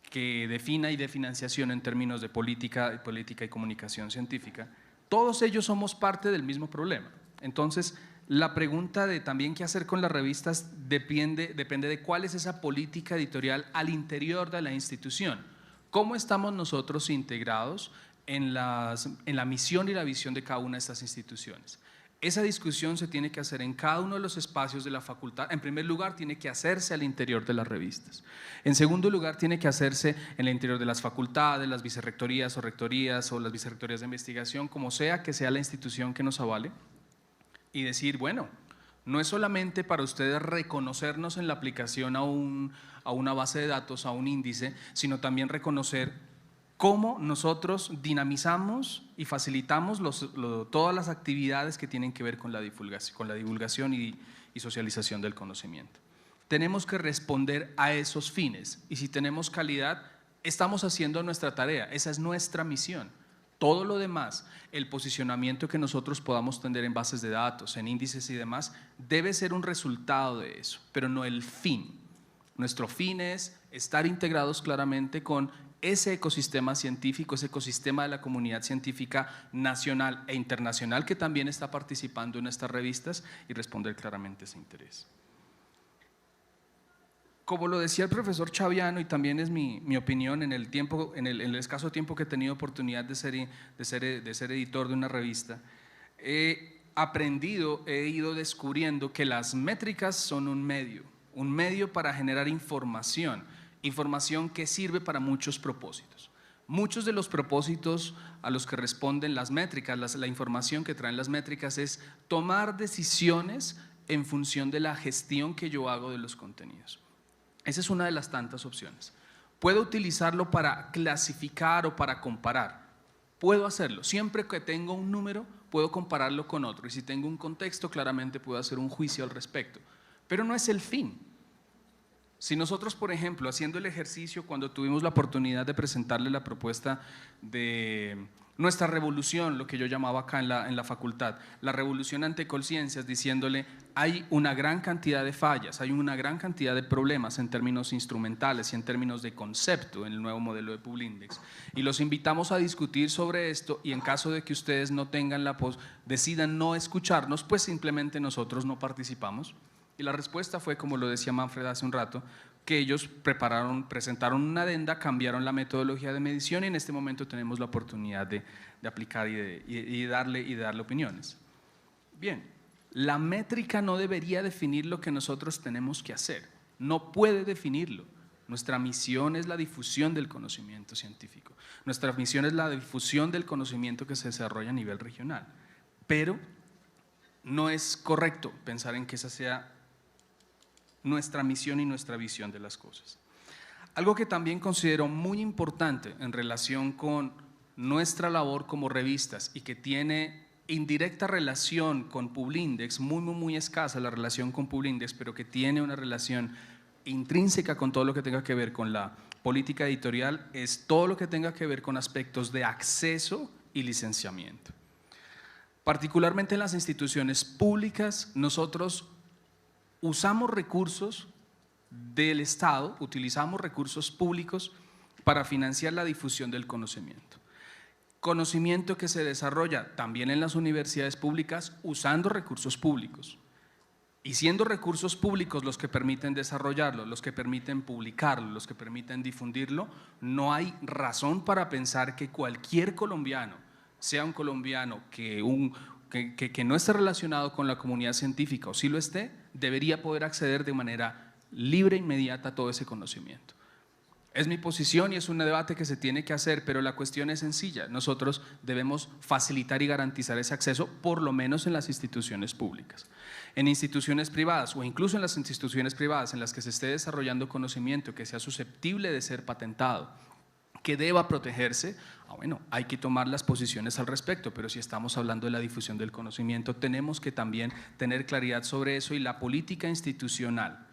que defina y dé financiación en términos de política y comunicación científica. Todos ellos somos parte del mismo problema. Entonces, la pregunta de también qué hacer con las revistas depende de cuál es esa política editorial al interior de la institución. ¿Cómo estamos nosotros integrados en la misión y la visión de cada una de estas instituciones? Esa discusión se tiene que hacer en cada uno de los espacios de la facultad. En primer lugar, tiene que hacerse al interior de las revistas. En segundo lugar, tiene que hacerse en el interior de las facultades, las vicerrectorías o rectorías o las vicerrectorías de investigación, como sea que sea la institución que nos avale. Y decir, bueno, no es solamente para ustedes reconocernos en la aplicación a una base de datos, a un índice, sino también reconocer cómo nosotros dinamizamos y facilitamos todas las actividades que tienen que ver con la divulgación y socialización del conocimiento. Tenemos que responder a esos fines y si tenemos calidad, estamos haciendo nuestra tarea, esa es nuestra misión. Todo lo demás, el posicionamiento que nosotros podamos tener en bases de datos, en índices y demás, debe ser un resultado de eso, pero no el fin. Nuestro fin es estar integrados claramente con ese ecosistema científico, ese ecosistema de la comunidad científica nacional e internacional que también está participando en estas revistas y responder claramente ese interés. Como lo decía el profesor Chaviano, y también es mi opinión en el escaso tiempo que he tenido oportunidad de ser editor de una revista, he ido descubriendo que las métricas son un medio para generar información que sirve para muchos propósitos. Muchos de los propósitos a los que responden las métricas, la información que traen las métricas es tomar decisiones en función de la gestión que yo hago de los contenidos. Esa es una de las tantas opciones. Puedo utilizarlo para clasificar o para comparar. Puedo hacerlo. Siempre que tengo un número, puedo compararlo con otro. Y si tengo un contexto, claramente puedo hacer un juicio al respecto. Pero no es el fin. Si nosotros, por ejemplo, haciendo el ejercicio, cuando tuvimos la oportunidad de presentarle la propuesta de nuestra revolución, lo que yo llamaba acá en la facultad, la revolución ante Colciencias, diciéndole hay una gran cantidad de fallas, hay una gran cantidad de problemas en términos instrumentales y en términos de concepto en el nuevo modelo de Publindex. Y los invitamos a discutir sobre esto y en caso de que ustedes no tengan decidan no escucharnos, pues simplemente nosotros no participamos. Y la respuesta fue, como lo decía Manfred hace un rato, que ellos presentaron una adenda, cambiaron la metodología de medición y en este momento tenemos la oportunidad de aplicar y darle opiniones. Bien, la métrica no debería definir lo que nosotros tenemos que hacer, no puede definirlo. Nuestra misión es la difusión del conocimiento científico, nuestra misión es la difusión del conocimiento que se desarrolla a nivel regional, pero no es correcto pensar en que esa sea nuestra misión y nuestra visión de las cosas. Algo que también considero muy importante en relación con nuestra labor como revistas y que tiene indirecta relación con Publindex, muy escasa la relación con Publindex, pero que tiene una relación intrínseca con todo lo que tenga que ver con la política editorial, es todo lo que tenga que ver con aspectos de acceso y licenciamiento. Particularmente en las instituciones públicas, nosotros usamos recursos del Estado, utilizamos recursos públicos para financiar la difusión del conocimiento. Conocimiento que se desarrolla también en las universidades públicas usando recursos públicos. Y siendo recursos públicos los que permiten desarrollarlo, los que permiten publicarlo, los que permiten difundirlo, no hay razón para pensar que cualquier colombiano, sea un colombiano que no esté relacionado con la comunidad científica o si lo esté, debería poder acceder de manera libre e inmediata a todo ese conocimiento. Es mi posición y es un debate que se tiene que hacer, pero la cuestión es sencilla. Nosotros debemos facilitar y garantizar ese acceso, por lo menos en las instituciones públicas. En instituciones privadas o incluso en las instituciones privadas en las que se esté desarrollando conocimiento que sea susceptible de ser patentado, que deba protegerse, bueno, hay que tomar las posiciones al respecto, pero si estamos hablando de la difusión del conocimiento, tenemos que también tener claridad sobre eso y la política institucional,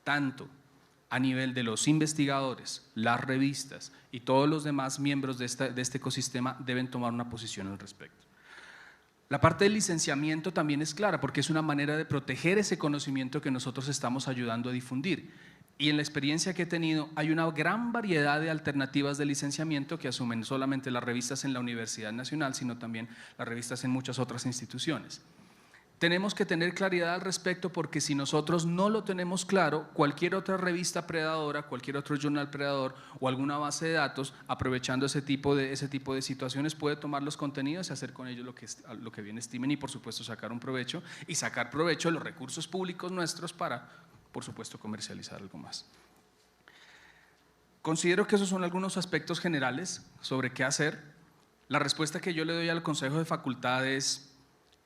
tanto a nivel de los investigadores, las revistas y todos los demás miembros de este ecosistema deben tomar una posición al respecto. La parte del licenciamiento también es clara porque es una manera de proteger ese conocimiento que nosotros estamos ayudando a difundir. Y en la experiencia que he tenido hay una gran variedad de alternativas de licenciamiento que asumen no solamente las revistas en la Universidad Nacional, sino también las revistas en muchas otras instituciones. Tenemos que tener claridad al respecto porque si nosotros no lo tenemos claro, cualquier otra revista predadora, cualquier otro journal predador o alguna base de datos, aprovechando ese tipo de situaciones, puede tomar los contenidos y hacer con ellos lo que bien estimen y por supuesto sacar un provecho y sacar provecho de los recursos públicos nuestros para, por supuesto, comercializar algo más. Considero que esos son algunos aspectos generales sobre qué hacer. La respuesta que yo le doy al Consejo de Facultad es: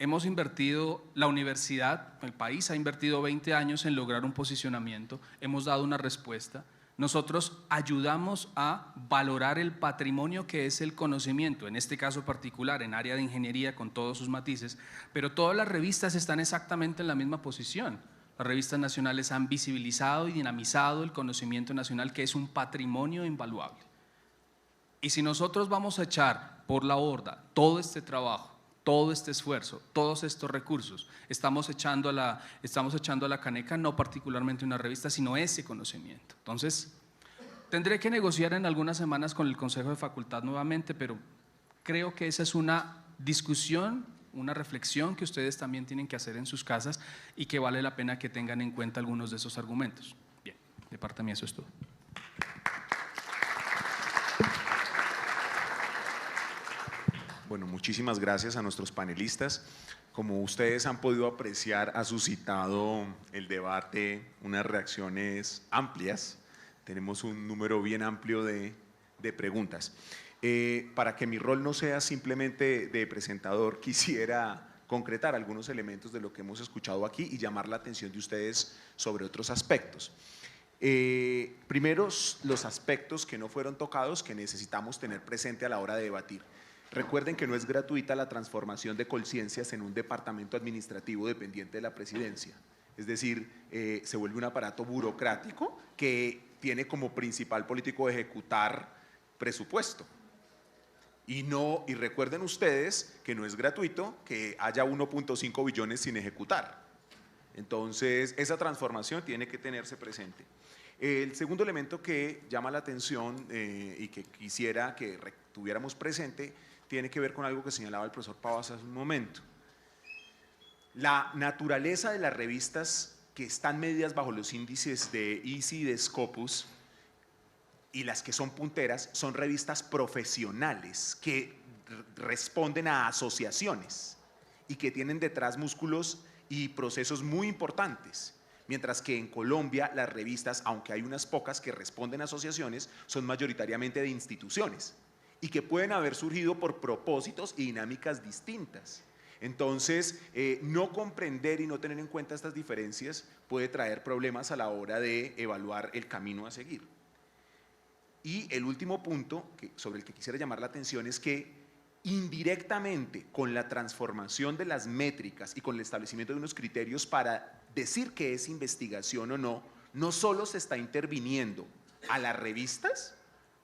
hemos invertido, la universidad, el país ha invertido 20 años en lograr un posicionamiento, hemos dado una respuesta. Nosotros ayudamos a valorar el patrimonio que es el conocimiento, en este caso particular, en área de ingeniería con todos sus matices, pero todas las revistas están exactamente en la misma posición. Las revistas nacionales han visibilizado y dinamizado el conocimiento nacional, que es un patrimonio invaluable. Y si nosotros vamos a echar por la borda todo este trabajo, todo este esfuerzo, todos estos recursos, estamos echando a la caneca no particularmente una revista, sino ese conocimiento. Entonces, tendré que negociar en algunas semanas con el Consejo de Facultad nuevamente, pero creo que esa es una discusión, una reflexión que ustedes también tienen que hacer en sus casas y que vale la pena que tengan en cuenta algunos de esos argumentos. Bien, de parte mía eso es todo. Bueno, muchísimas gracias a nuestros panelistas. Como ustedes han podido apreciar, ha suscitado el debate unas reacciones amplias. Tenemos un número bien amplio de preguntas. Para que mi rol no sea simplemente de presentador, quisiera concretar algunos elementos de lo que hemos escuchado aquí y llamar la atención de ustedes sobre otros aspectos. Primero, los aspectos que no fueron tocados que necesitamos tener presente a la hora de debatir. Recuerden que no es gratuita la transformación de Colciencias en un departamento administrativo dependiente de la presidencia. Es decir, se vuelve un aparato burocrático que tiene como principal político ejecutar presupuesto. Y recuerden ustedes que no es gratuito que haya 1.5 billones sin ejecutar. Entonces, esa transformación tiene que tenerse presente. El segundo elemento que llama la atención y que quisiera que tuviéramos presente tiene que ver con algo que señalaba el profesor Pavas hace un momento. La naturaleza de las revistas que están medidas bajo los índices de ISI y de Scopus y las que son punteras son revistas profesionales que responden a asociaciones y que tienen detrás músculos y procesos muy importantes. Mientras que en Colombia las revistas, aunque hay unas pocas que responden a asociaciones, son mayoritariamente de instituciones y que pueden haber surgido por propósitos y dinámicas distintas. Entonces, no comprender y no tener en cuenta estas diferencias puede traer problemas a la hora de evaluar el camino a seguir. Y el último punto sobre el que quisiera llamar la atención es que indirectamente con la transformación de las métricas y con el establecimiento de unos criterios para decir que es investigación o no, no solo se está interviniendo a las revistas,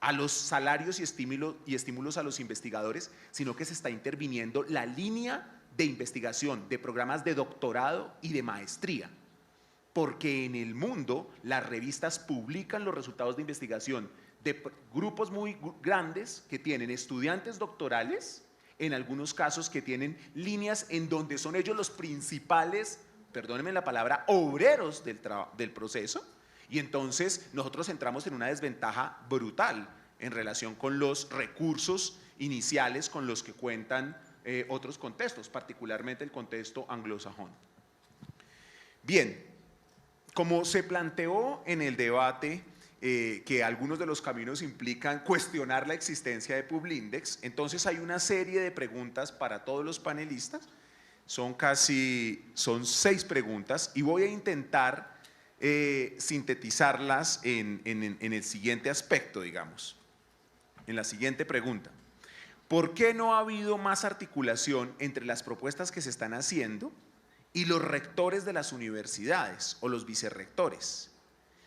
a los salarios y estímulos a los investigadores, sino que se está interviniendo la línea de investigación de programas de doctorado y de maestría. Porque en el mundo las revistas publican los resultados de investigación de grupos muy grandes que tienen estudiantes doctorales, en algunos casos que tienen líneas en donde son ellos los principales, perdónenme la palabra, obreros del proceso, y entonces nosotros entramos en una desventaja brutal en relación con los recursos iniciales con los que cuentan otros contextos, particularmente el contexto anglosajón. Bien, como se planteó en el debate que algunos de los caminos implican cuestionar la existencia de Publindex, entonces hay una serie de preguntas para todos los panelistas, son 6 preguntas y voy a intentar sintetizarlas en el siguiente aspecto, digamos, en la siguiente pregunta. ¿Por qué no ha habido más articulación entre las propuestas que se están haciendo y los rectores de las universidades o los vicerrectores?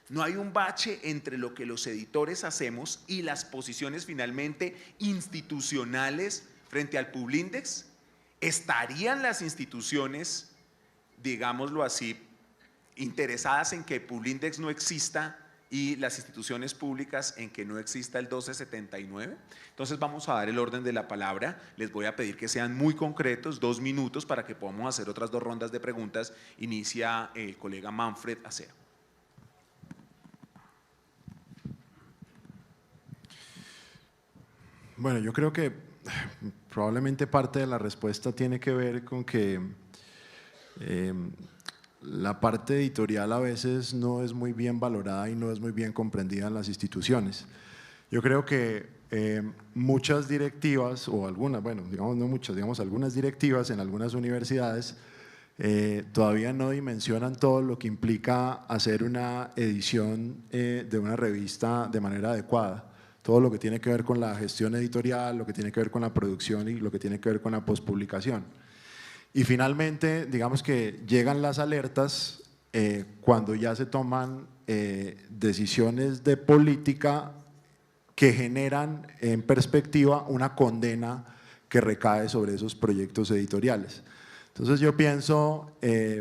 ¿No hay un bache entre lo que los editores hacemos y las posiciones finalmente institucionales frente al Publindex? ¿Estarían las instituciones, digámoslo así, interesadas en que Publindex no exista y las instituciones públicas en que no exista el 1279? Entonces vamos a dar el orden de la palabra, les voy a pedir que sean muy concretos, 2 minutos para que podamos hacer otras 2 rondas de preguntas. Inicia el colega Manfred Acero. Bueno, yo creo que probablemente parte de la respuesta tiene que ver con que la parte editorial a veces no es muy bien valorada y no es muy bien comprendida en las instituciones. Yo creo que muchas directivas, o algunas, bueno, digamos no muchas, digamos algunas directivas en algunas universidades todavía no dimensionan todo lo que implica hacer una edición de una revista de manera adecuada. Todo lo que tiene que ver con la gestión editorial, lo que tiene que ver con la producción y lo que tiene que ver con la postpublicación. Y finalmente, digamos que llegan las alertas cuando ya se toman decisiones de política que generan en perspectiva una condena que recae sobre esos proyectos editoriales. Entonces yo pienso,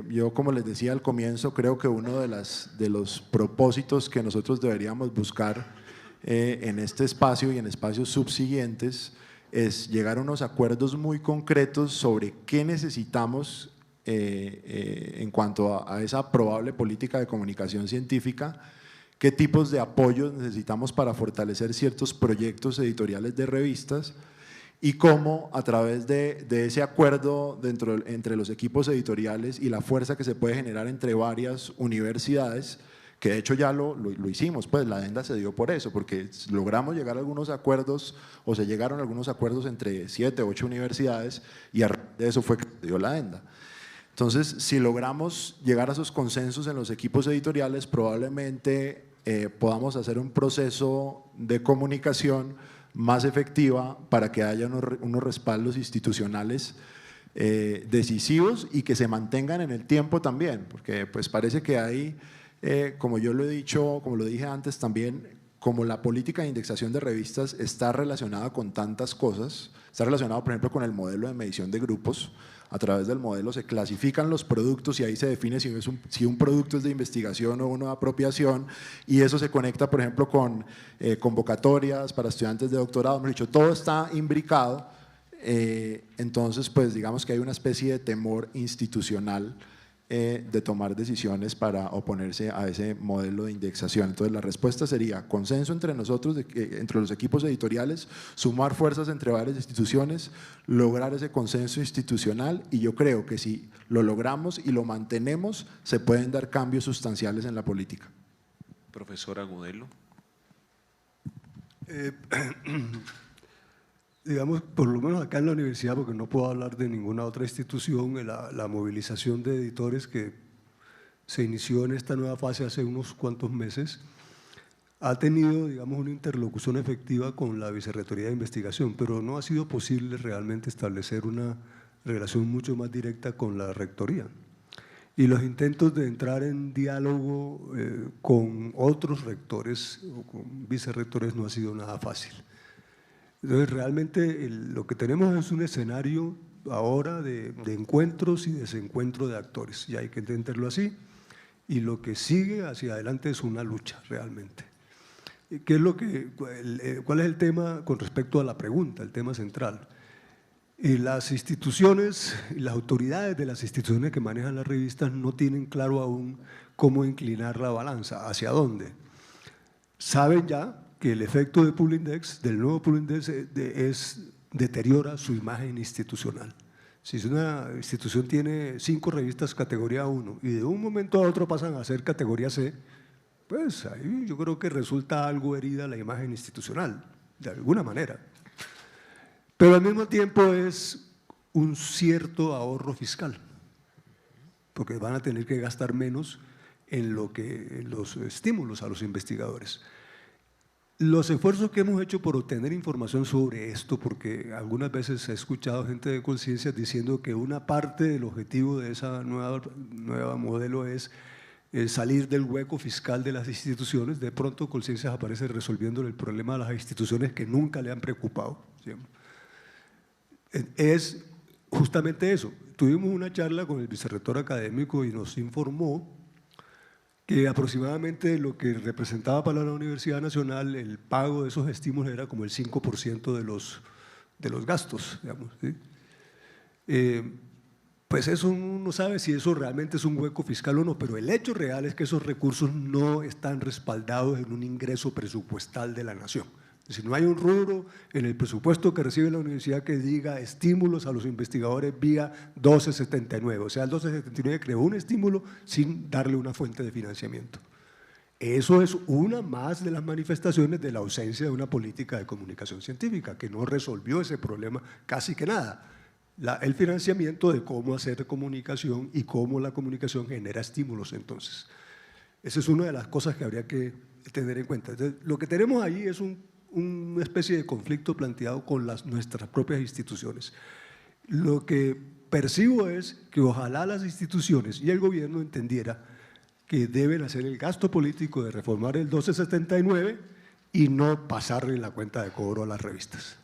yo como les decía al comienzo, creo que uno de los propósitos que nosotros deberíamos buscar en este espacio y en espacios subsiguientes es llegar a unos acuerdos muy concretos sobre qué necesitamos en cuanto a esa probable política de comunicación científica, qué tipos de apoyos necesitamos para fortalecer ciertos proyectos editoriales de revistas y cómo a través de ese acuerdo entre los equipos editoriales y la fuerza que se puede generar entre varias universidades, que de hecho ya lo hicimos, pues la adenda se dio por eso, porque logramos llegar a algunos acuerdos, o se llegaron a algunos acuerdos entre 7 u 8 universidades, y a raíz de eso fue que se dio la adenda. Entonces, si logramos llegar a esos consensos en los equipos editoriales, probablemente podamos hacer un proceso de comunicación más efectiva para que haya unos respaldos institucionales decisivos y que se mantengan en el tiempo también, porque pues parece que hay… como yo lo he dicho, como lo dije antes también, como la política de indexación de revistas está relacionada con tantas cosas, está relacionado por ejemplo con el modelo de medición de grupos. A través del modelo se clasifican los productos y ahí se define si un producto es de investigación o uno de apropiación, y eso se conecta por ejemplo con convocatorias para estudiantes de doctorado, hemos dicho, todo está imbricado. Entonces pues digamos que hay una especie de temor institucional de tomar decisiones para oponerse a ese modelo de indexación. Entonces la respuesta sería consenso entre nosotros, entre los equipos editoriales, sumar fuerzas entre varias instituciones, lograr ese consenso institucional, y yo creo que si lo logramos y lo mantenemos, se pueden dar cambios sustanciales en la política. Profesor Agudelo. Digamos, por lo menos acá en la universidad, porque no puedo hablar de ninguna otra institución, la movilización de editores que se inició en esta nueva fase hace unos cuantos meses, ha tenido, digamos, una interlocución efectiva con la Vicerrectoría de Investigación, pero no ha sido posible realmente establecer una relación mucho más directa con la Rectoría. Y los intentos de entrar en diálogo con otros rectores o con vicerrectores no ha sido nada fácil. Entonces, realmente lo que tenemos es un escenario ahora de encuentros y desencuentros de actores, y hay que entenderlo así, y lo que sigue hacia adelante es una lucha realmente. ¿qué es lo que, ¿cuál es el tema con respecto a la pregunta, el tema central? Las instituciones y las autoridades de las instituciones que manejan las revistas no tienen claro aún cómo inclinar la balanza, hacia dónde. Saben ya que el efecto de Publindex, del nuevo Publindex, deteriora su imagen institucional. Si una institución tiene 5 revistas categoría 1 y de un momento a otro pasan a ser categoría C, pues ahí yo creo que resulta algo herida la imagen institucional, de alguna manera. Pero al mismo tiempo es un cierto ahorro fiscal, porque van a tener que gastar menos en los estímulos a los investigadores. Los esfuerzos que hemos hecho por obtener información sobre esto, porque algunas veces he escuchado gente de Colciencias diciendo que una parte del objetivo de esa nueva modelo es salir del hueco fiscal de las instituciones. De pronto Colciencias aparece resolviendo el problema de las instituciones que nunca le han preocupado, ¿sí? Es justamente eso. Tuvimos una charla con el vicerrector académico y nos informó que aproximadamente lo que representaba para la Universidad Nacional el pago de esos estímulos era como el 5% de los gastos, digamos, ¿sí? Pues eso uno no sabe si eso realmente es un hueco fiscal o no, pero el hecho real es que esos recursos no están respaldados en un ingreso presupuestal de la nación. Es decir, no hay un rubro en el presupuesto que recibe la universidad que diga estímulos a los investigadores vía 1279. O sea, el 1279 creó un estímulo sin darle una fuente de financiamiento. Eso es una más de las manifestaciones de la ausencia de una política de comunicación científica que no resolvió ese problema casi que nada. El financiamiento de cómo hacer comunicación y cómo la comunicación genera estímulos entonces. Esa es una de las cosas que habría que tener en cuenta. Entonces, lo que tenemos ahí es una especie de conflicto planteado con nuestras propias instituciones. Lo que percibo es que ojalá las instituciones y el gobierno entendiera que deben hacer el gasto político de reformar el 1279 y no pasarle la cuenta de cobro a las revistas.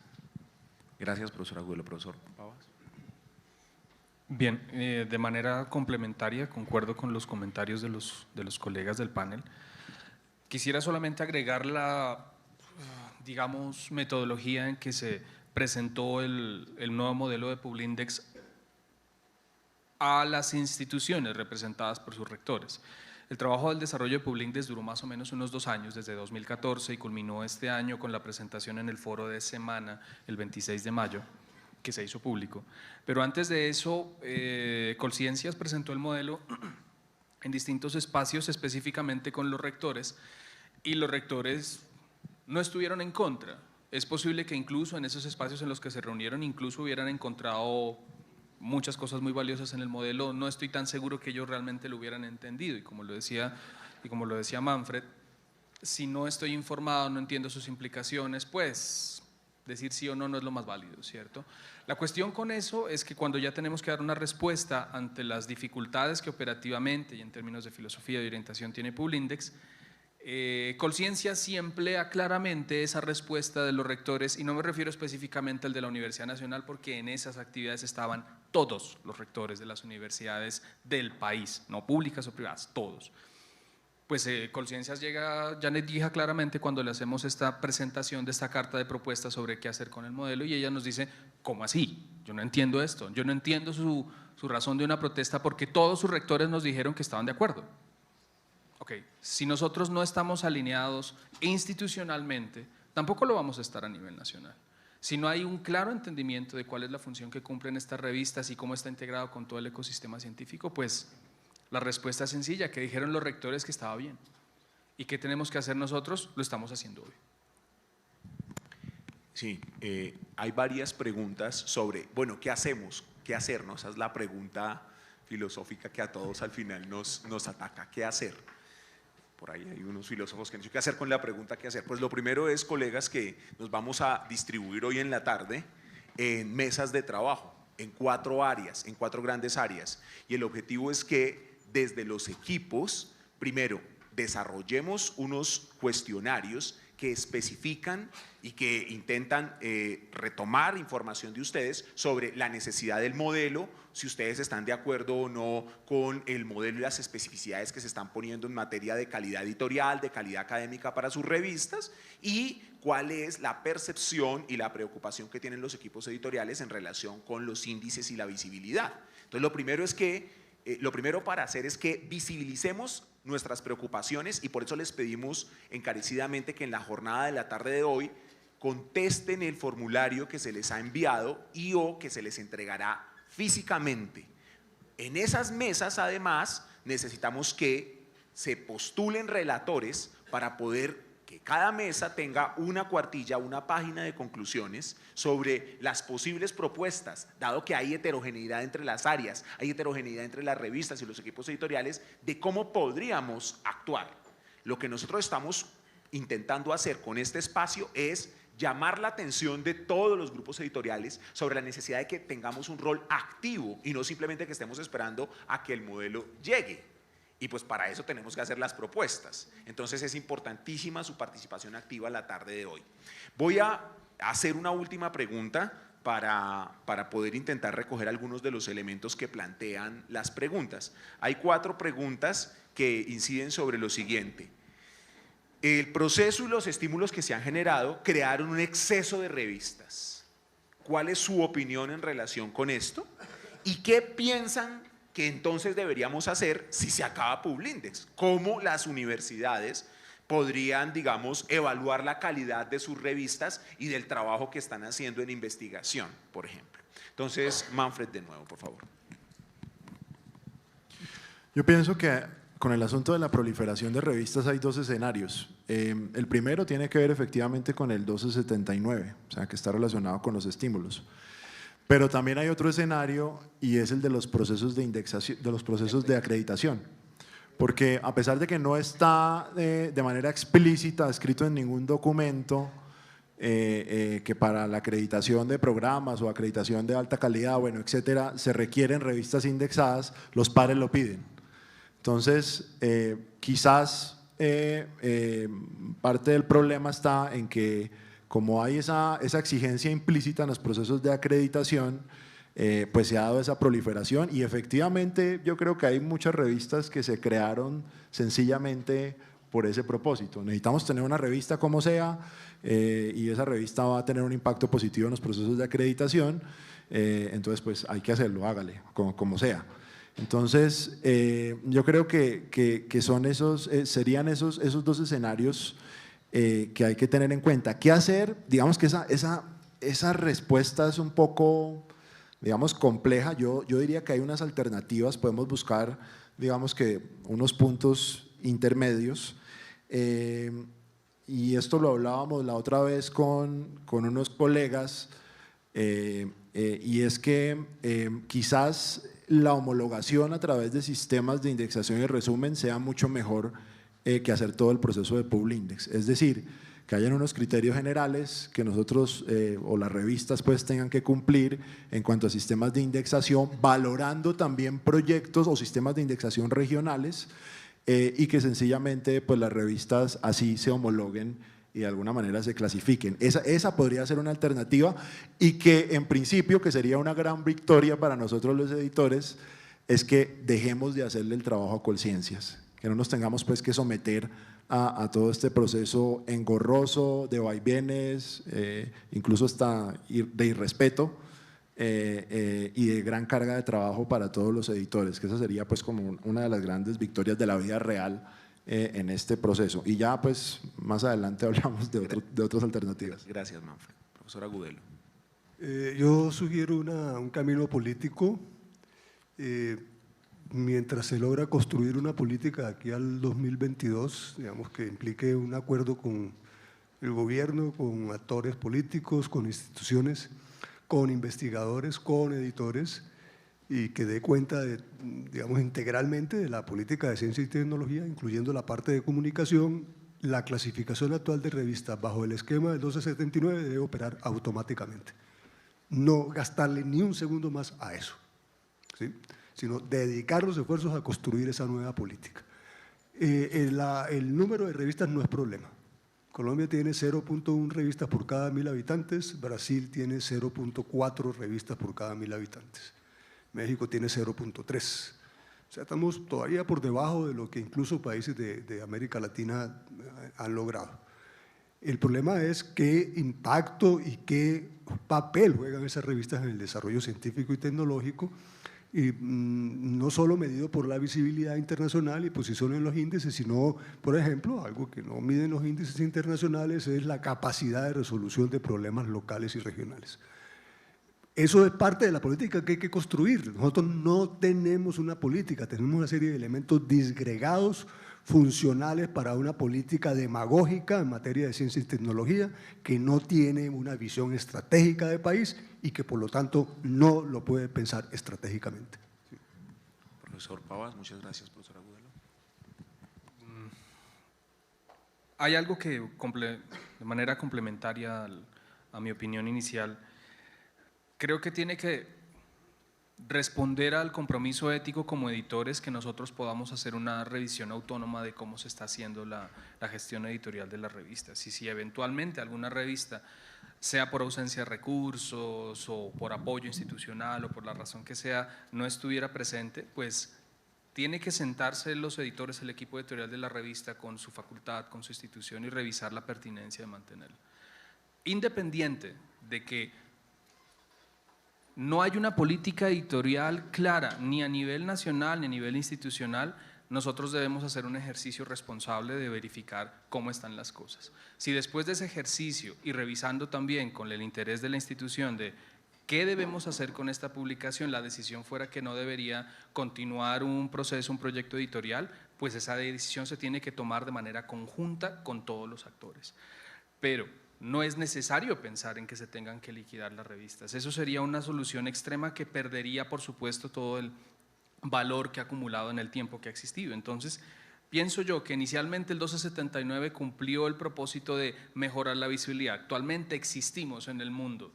Gracias, profesor Agudelo. Profesor Pavas. Bien, de manera complementaria, concuerdo con los comentarios de los colegas del panel. Quisiera solamente agregar la, digamos, metodología en que se presentó el nuevo modelo de Publindex a las instituciones representadas por sus rectores. El trabajo del desarrollo de Publindex duró más o menos unos 2 años, desde 2014, y culminó este año con la presentación en el foro de semana, el 26 de mayo, que se hizo público. Pero antes de eso, Colciencias presentó el modelo en distintos espacios, específicamente con los rectores, y los rectores no estuvieron en contra. Es posible que incluso en esos espacios en los que se reunieron incluso hubieran encontrado muchas cosas muy valiosas en el modelo. No estoy tan seguro que ellos realmente lo hubieran entendido, y como lo decía Manfred, si no estoy informado, no entiendo sus implicaciones, pues decir sí o no es lo más válido, ¿cierto? La cuestión con eso es que cuando ya tenemos que dar una respuesta ante las dificultades que operativamente y en términos de filosofía y orientación tiene Publindex, Colciencias sí emplea claramente esa respuesta de los rectores, y no me refiero específicamente al de la Universidad Nacional, porque en esas actividades estaban todos los rectores de las universidades del país, no públicas o privadas, todos. Pues Colciencias llega, Janet Guija, claramente cuando le hacemos esta presentación de esta carta de propuesta sobre qué hacer con el modelo, y ella nos dice, ¿cómo así? Yo no entiendo esto, yo no entiendo su razón de una protesta, porque todos sus rectores nos dijeron que estaban de acuerdo. Ok, si nosotros no estamos alineados institucionalmente, tampoco lo vamos a estar a nivel nacional. Si no hay un claro entendimiento de cuál es la función que cumplen estas revistas y cómo está integrado con todo el ecosistema científico, pues la respuesta es sencilla, que dijeron los rectores que estaba bien. ¿Y qué tenemos que hacer nosotros? Lo estamos haciendo hoy. Sí, hay varias preguntas sobre, bueno, ¿qué hacemos? ¿Qué hacernos? Esa es la pregunta filosófica que a todos al final nos ataca. ¿Qué hacer? Por ahí hay unos filósofos que han dicho, ¿qué hacer con la pregunta qué hacer? Pues lo primero es, colegas, que nos vamos a distribuir hoy en la tarde en mesas de trabajo, en 4 áreas, en 4 grandes áreas. Y el objetivo es que desde los equipos, primero, desarrollemos unos cuestionarios que especifican y que intentan retomar información de ustedes sobre la necesidad del modelo, si ustedes están de acuerdo o no con el modelo y las especificidades que se están poniendo en materia de calidad editorial, de calidad académica para sus revistas, y cuál es la percepción y la preocupación que tienen los equipos editoriales en relación con los índices y la visibilidad. Entonces, lo primero para hacer es que visibilicemos nuestras preocupaciones, y por eso les pedimos encarecidamente que en la jornada de la tarde de hoy contesten el formulario que se les ha enviado y o que se les entregará físicamente. En esas mesas, además, necesitamos que se postulen relatores para poder que cada mesa tenga una cuartilla, una página de conclusiones sobre las posibles propuestas, dado que hay heterogeneidad entre las áreas, hay heterogeneidad entre las revistas y los equipos editoriales, de cómo podríamos actuar. Lo que nosotros estamos intentando hacer con este espacio es llamar la atención de todos los grupos editoriales sobre la necesidad de que tengamos un rol activo y no simplemente que estemos esperando a que el modelo llegue. Y pues para eso tenemos que hacer las propuestas. Entonces es importantísima su participación activa la tarde de hoy. Voy a hacer una última pregunta para poder intentar recoger algunos de los elementos que plantean las preguntas. Hay 4 preguntas que inciden sobre lo siguiente. El proceso y los estímulos que se han generado crearon un exceso de revistas. ¿Cuál es su opinión en relación con esto? ¿Y qué piensan que entonces deberíamos hacer si se acaba Publindex? ¿Cómo las universidades podrían, digamos, evaluar la calidad de sus revistas y del trabajo que están haciendo en investigación, por ejemplo? Entonces, Manfred, de nuevo, por favor. Yo pienso que con el asunto de la proliferación de revistas hay 2 escenarios. El primero tiene que ver efectivamente con el 1279, o sea, que está relacionado con los estímulos. Pero también hay otro escenario, y es el de los procesos de indexación, de los procesos de acreditación. Porque a pesar de que no está de manera explícita escrito en ningún documento que para la acreditación de programas o acreditación de alta calidad, bueno, etcétera, se requieren revistas indexadas, los pares lo piden. Entonces, quizás parte del problema está en que como hay esa exigencia implícita en los procesos de acreditación, pues se ha dado esa proliferación, y efectivamente yo creo que hay muchas revistas que se crearon sencillamente por ese propósito. Necesitamos tener una revista como sea, y esa revista va a tener un impacto positivo en los procesos de acreditación, entonces pues hay que hacerlo, hágale, como sea. Entonces, yo creo que son serían esos 2 escenarios que hay que tener en cuenta. ¿Qué hacer? Digamos que esa respuesta es un poco, digamos, compleja. Yo diría que hay unas alternativas, podemos buscar, digamos que unos puntos intermedios, y esto lo hablábamos la otra vez con unos colegas, y es que quizás la homologación a través de sistemas de indexación y resumen sea mucho mejor que hacer todo el proceso de Publindex. Es decir, que hayan unos criterios generales que nosotros o las revistas pues tengan que cumplir en cuanto a sistemas de indexación, valorando también proyectos o sistemas de indexación regionales, y que sencillamente pues las revistas así se homologuen y de alguna manera se clasifiquen. Esa podría ser una alternativa, y que en principio, que sería una gran victoria para nosotros los editores, es que dejemos de hacerle el trabajo a Colciencias, que no nos tengamos pues que someter a todo este proceso engorroso de vaivenes, incluso hasta de irrespeto, y de gran carga de trabajo para todos los editores, que esa sería pues como una de las grandes victorias de la vida real en este proceso. Y ya pues más adelante hablamos de otras alternativas. Gracias, Manfred. Profesor Agudelo. Yo sugiero un camino político. Mientras se logra construir una política de aquí al 2022, digamos, que implique un acuerdo con el gobierno, con actores políticos, con instituciones, con investigadores, con editores, y que dé cuenta, digamos, integralmente de la política de ciencia y tecnología, incluyendo la parte de comunicación. La clasificación actual de revistas bajo el esquema del 1279 debe operar automáticamente. No gastarle ni un segundo más a eso, ¿sí?, sino dedicar los esfuerzos a construir esa nueva política. El número de revistas no es problema. Colombia tiene 0.1 revistas por cada 1.000 habitantes, Brasil tiene 0.4 revistas por cada 1.000 habitantes, México tiene 0.3. O sea, estamos todavía por debajo de lo que incluso países de América Latina han logrado. El problema es qué impacto y qué papel juegan esas revistas en el desarrollo científico y tecnológico, y no solo medido por la visibilidad internacional y posición en los índices, sino, por ejemplo, algo que no miden los índices internacionales es la capacidad de resolución de problemas locales y regionales. Eso es parte de la política que hay que construir. Nosotros no tenemos una política, tenemos una serie de elementos disgregados, funcionales para una política demagógica en materia de ciencia y tecnología que no tiene una visión estratégica de país y que por lo tanto no lo puede pensar estratégicamente. Profesor Pavas, muchas gracias, profesor Agudelo. Hay algo que de manera complementaria a mi opinión inicial, creo que tiene que responder al compromiso ético como editores, que nosotros podamos hacer una revisión autónoma de cómo se está haciendo la gestión editorial de las revistas. Y si eventualmente alguna revista, sea por ausencia de recursos o por apoyo institucional o por la razón que sea, no estuviera presente, pues tiene que sentarse los editores, el equipo editorial de la revista con su facultad, con su institución y revisar la pertinencia de mantenerla. Independiente de que no hay una política editorial clara, ni a nivel nacional ni a nivel institucional, nosotros debemos hacer un ejercicio responsable de verificar cómo están las cosas. Si después de ese ejercicio y revisando también con el interés de la institución de qué debemos hacer con esta publicación, la decisión fuera que no debería continuar un proceso, un proyecto editorial, pues esa decisión se tiene que tomar de manera conjunta con todos los actores. Pero no es necesario pensar en que se tengan que liquidar las revistas. Eso sería una solución extrema que perdería, por supuesto, todo el valor que ha acumulado en el tiempo que ha existido. Entonces, pienso yo que inicialmente el 1279 cumplió el propósito de mejorar la visibilidad. Actualmente existimos en el mundo,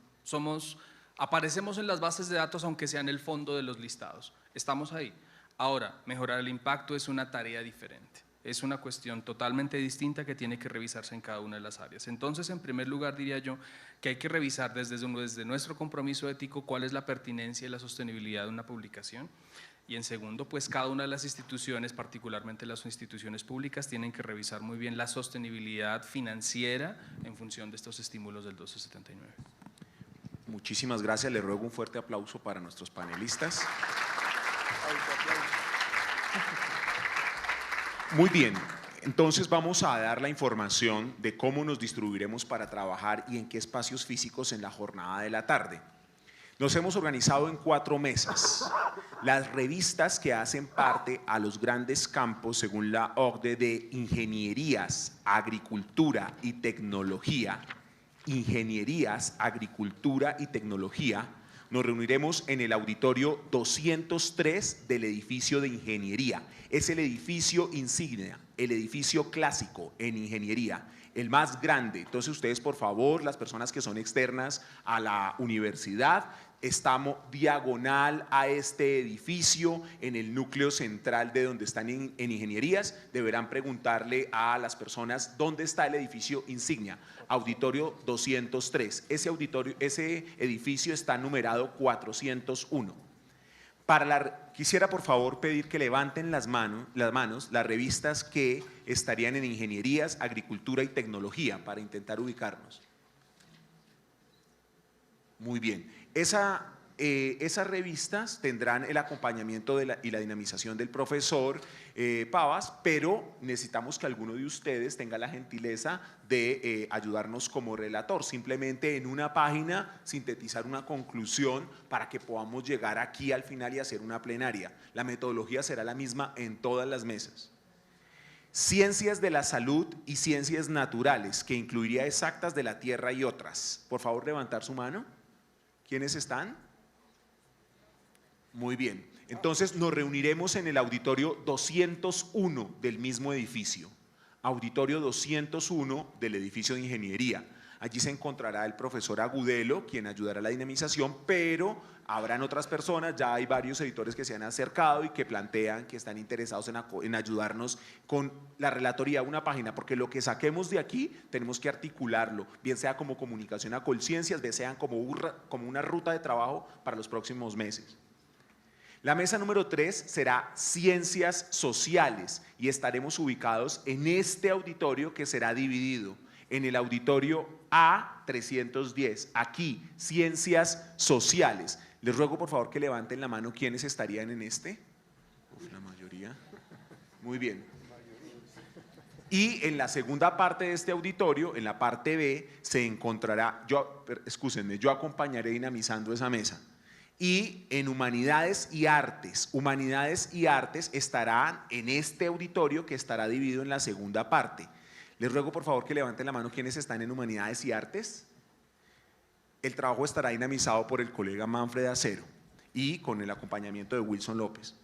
aparecemos en las bases de datos aunque sea en el fondo de los listados. Estamos ahí. Ahora, mejorar el impacto es una tarea diferente. Es una cuestión totalmente distinta que tiene que revisarse en cada una de las áreas. Entonces, en primer lugar, diría yo que hay que revisar desde nuestro compromiso ético cuál es la pertinencia y la sostenibilidad de una publicación. Y en segundo, pues cada una de las instituciones, particularmente las instituciones públicas, tienen que revisar muy bien la sostenibilidad financiera en función de estos estímulos del 1279. Muchísimas gracias, le ruego un fuerte aplauso para nuestros panelistas. Muy bien, entonces vamos a dar la información de cómo nos distribuiremos para trabajar y en qué espacios físicos en la jornada de la tarde. Nos hemos organizado en 4 mesas. Las revistas que hacen parte a los grandes campos, según la OCDE, de ingenierías, agricultura y tecnología, nos reuniremos en el auditorio 203 del edificio de ingeniería. Es el edificio insignia, el edificio clásico en ingeniería, el más grande. Entonces ustedes, por favor, las personas que son externas a la universidad, estamos diagonal a este edificio, en el núcleo central de donde están en ingenierías. Deberán preguntarle a las personas dónde está el edificio insignia, auditorio 203. Ese edificio está numerado 401. Quisiera por favor pedir que levanten las manos las revistas que estarían en ingenierías, agricultura y tecnología para intentar ubicarnos. Muy bien. Esas revistas tendrán el acompañamiento y la dinamización del profesor Pavas, pero necesitamos que alguno de ustedes tenga la gentileza de ayudarnos como relator, simplemente en una página sintetizar una conclusión para que podamos llegar aquí al final y hacer una plenaria. La metodología será la misma en todas las mesas. Ciencias de la salud y ciencias naturales, que incluiría exactas de la tierra y otras. Por favor, levantar su mano. ¿Quiénes están? Muy bien. Entonces nos reuniremos en el auditorio 201 del mismo edificio. Auditorio 201 del edificio de ingeniería. Allí se encontrará el profesor Agudelo, quien ayudará a la dinamización, pero habrán otras personas, ya hay varios editores que se han acercado y que plantean que están interesados en ayudarnos con la relatoría de una página, porque lo que saquemos de aquí tenemos que articularlo, bien sea como comunicación a Colciencias, bien sea como una ruta de trabajo para los próximos meses. La mesa número 3 será Ciencias Sociales y estaremos ubicados en este auditorio que será dividido en el auditorio A310, aquí, Ciencias Sociales. Les ruego por favor que levanten la mano quienes estarían en este. La mayoría. Muy bien. Y en la segunda parte de este auditorio, en la parte B, se encontrará, excúsenme, yo acompañaré dinamizando esa mesa. Y en Humanidades y Artes estarán en este auditorio que estará dividido en la segunda parte. Les ruego por favor que levanten la mano quienes están en Humanidades y Artes. El trabajo estará dinamizado por el colega Manfred Acero y con el acompañamiento de Wilson López.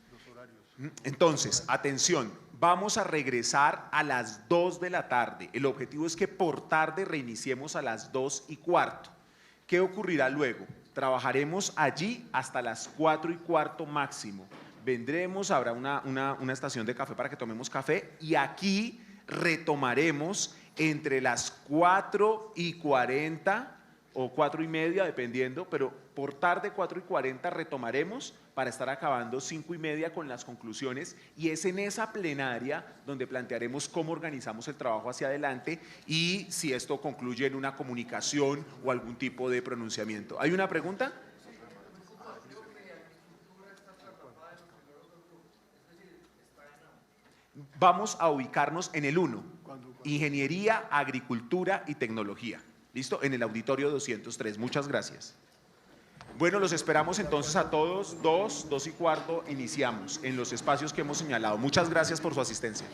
Entonces, atención, vamos a regresar a las 2 de la tarde. El objetivo es que por tarde reiniciemos a las 2:15. ¿Qué ocurrirá luego? Trabajaremos allí hasta las 4:15 máximo. Vendremos, habrá una estación de café para que tomemos café y aquí retomaremos entre las 4:40 o 4:30, dependiendo, pero por tarde 4:40 retomaremos para estar acabando 5:30 con las conclusiones y es en esa plenaria donde plantearemos cómo organizamos el trabajo hacia adelante y si esto concluye en una comunicación o algún tipo de pronunciamiento. ¿Hay una pregunta? Vamos a ubicarnos en el 1, Ingeniería, Agricultura y Tecnología. ¿Listo? En el auditorio 203. Muchas gracias. Bueno, los esperamos entonces a todos, 2:15, iniciamos en los espacios que hemos señalado. Muchas gracias por su asistencia.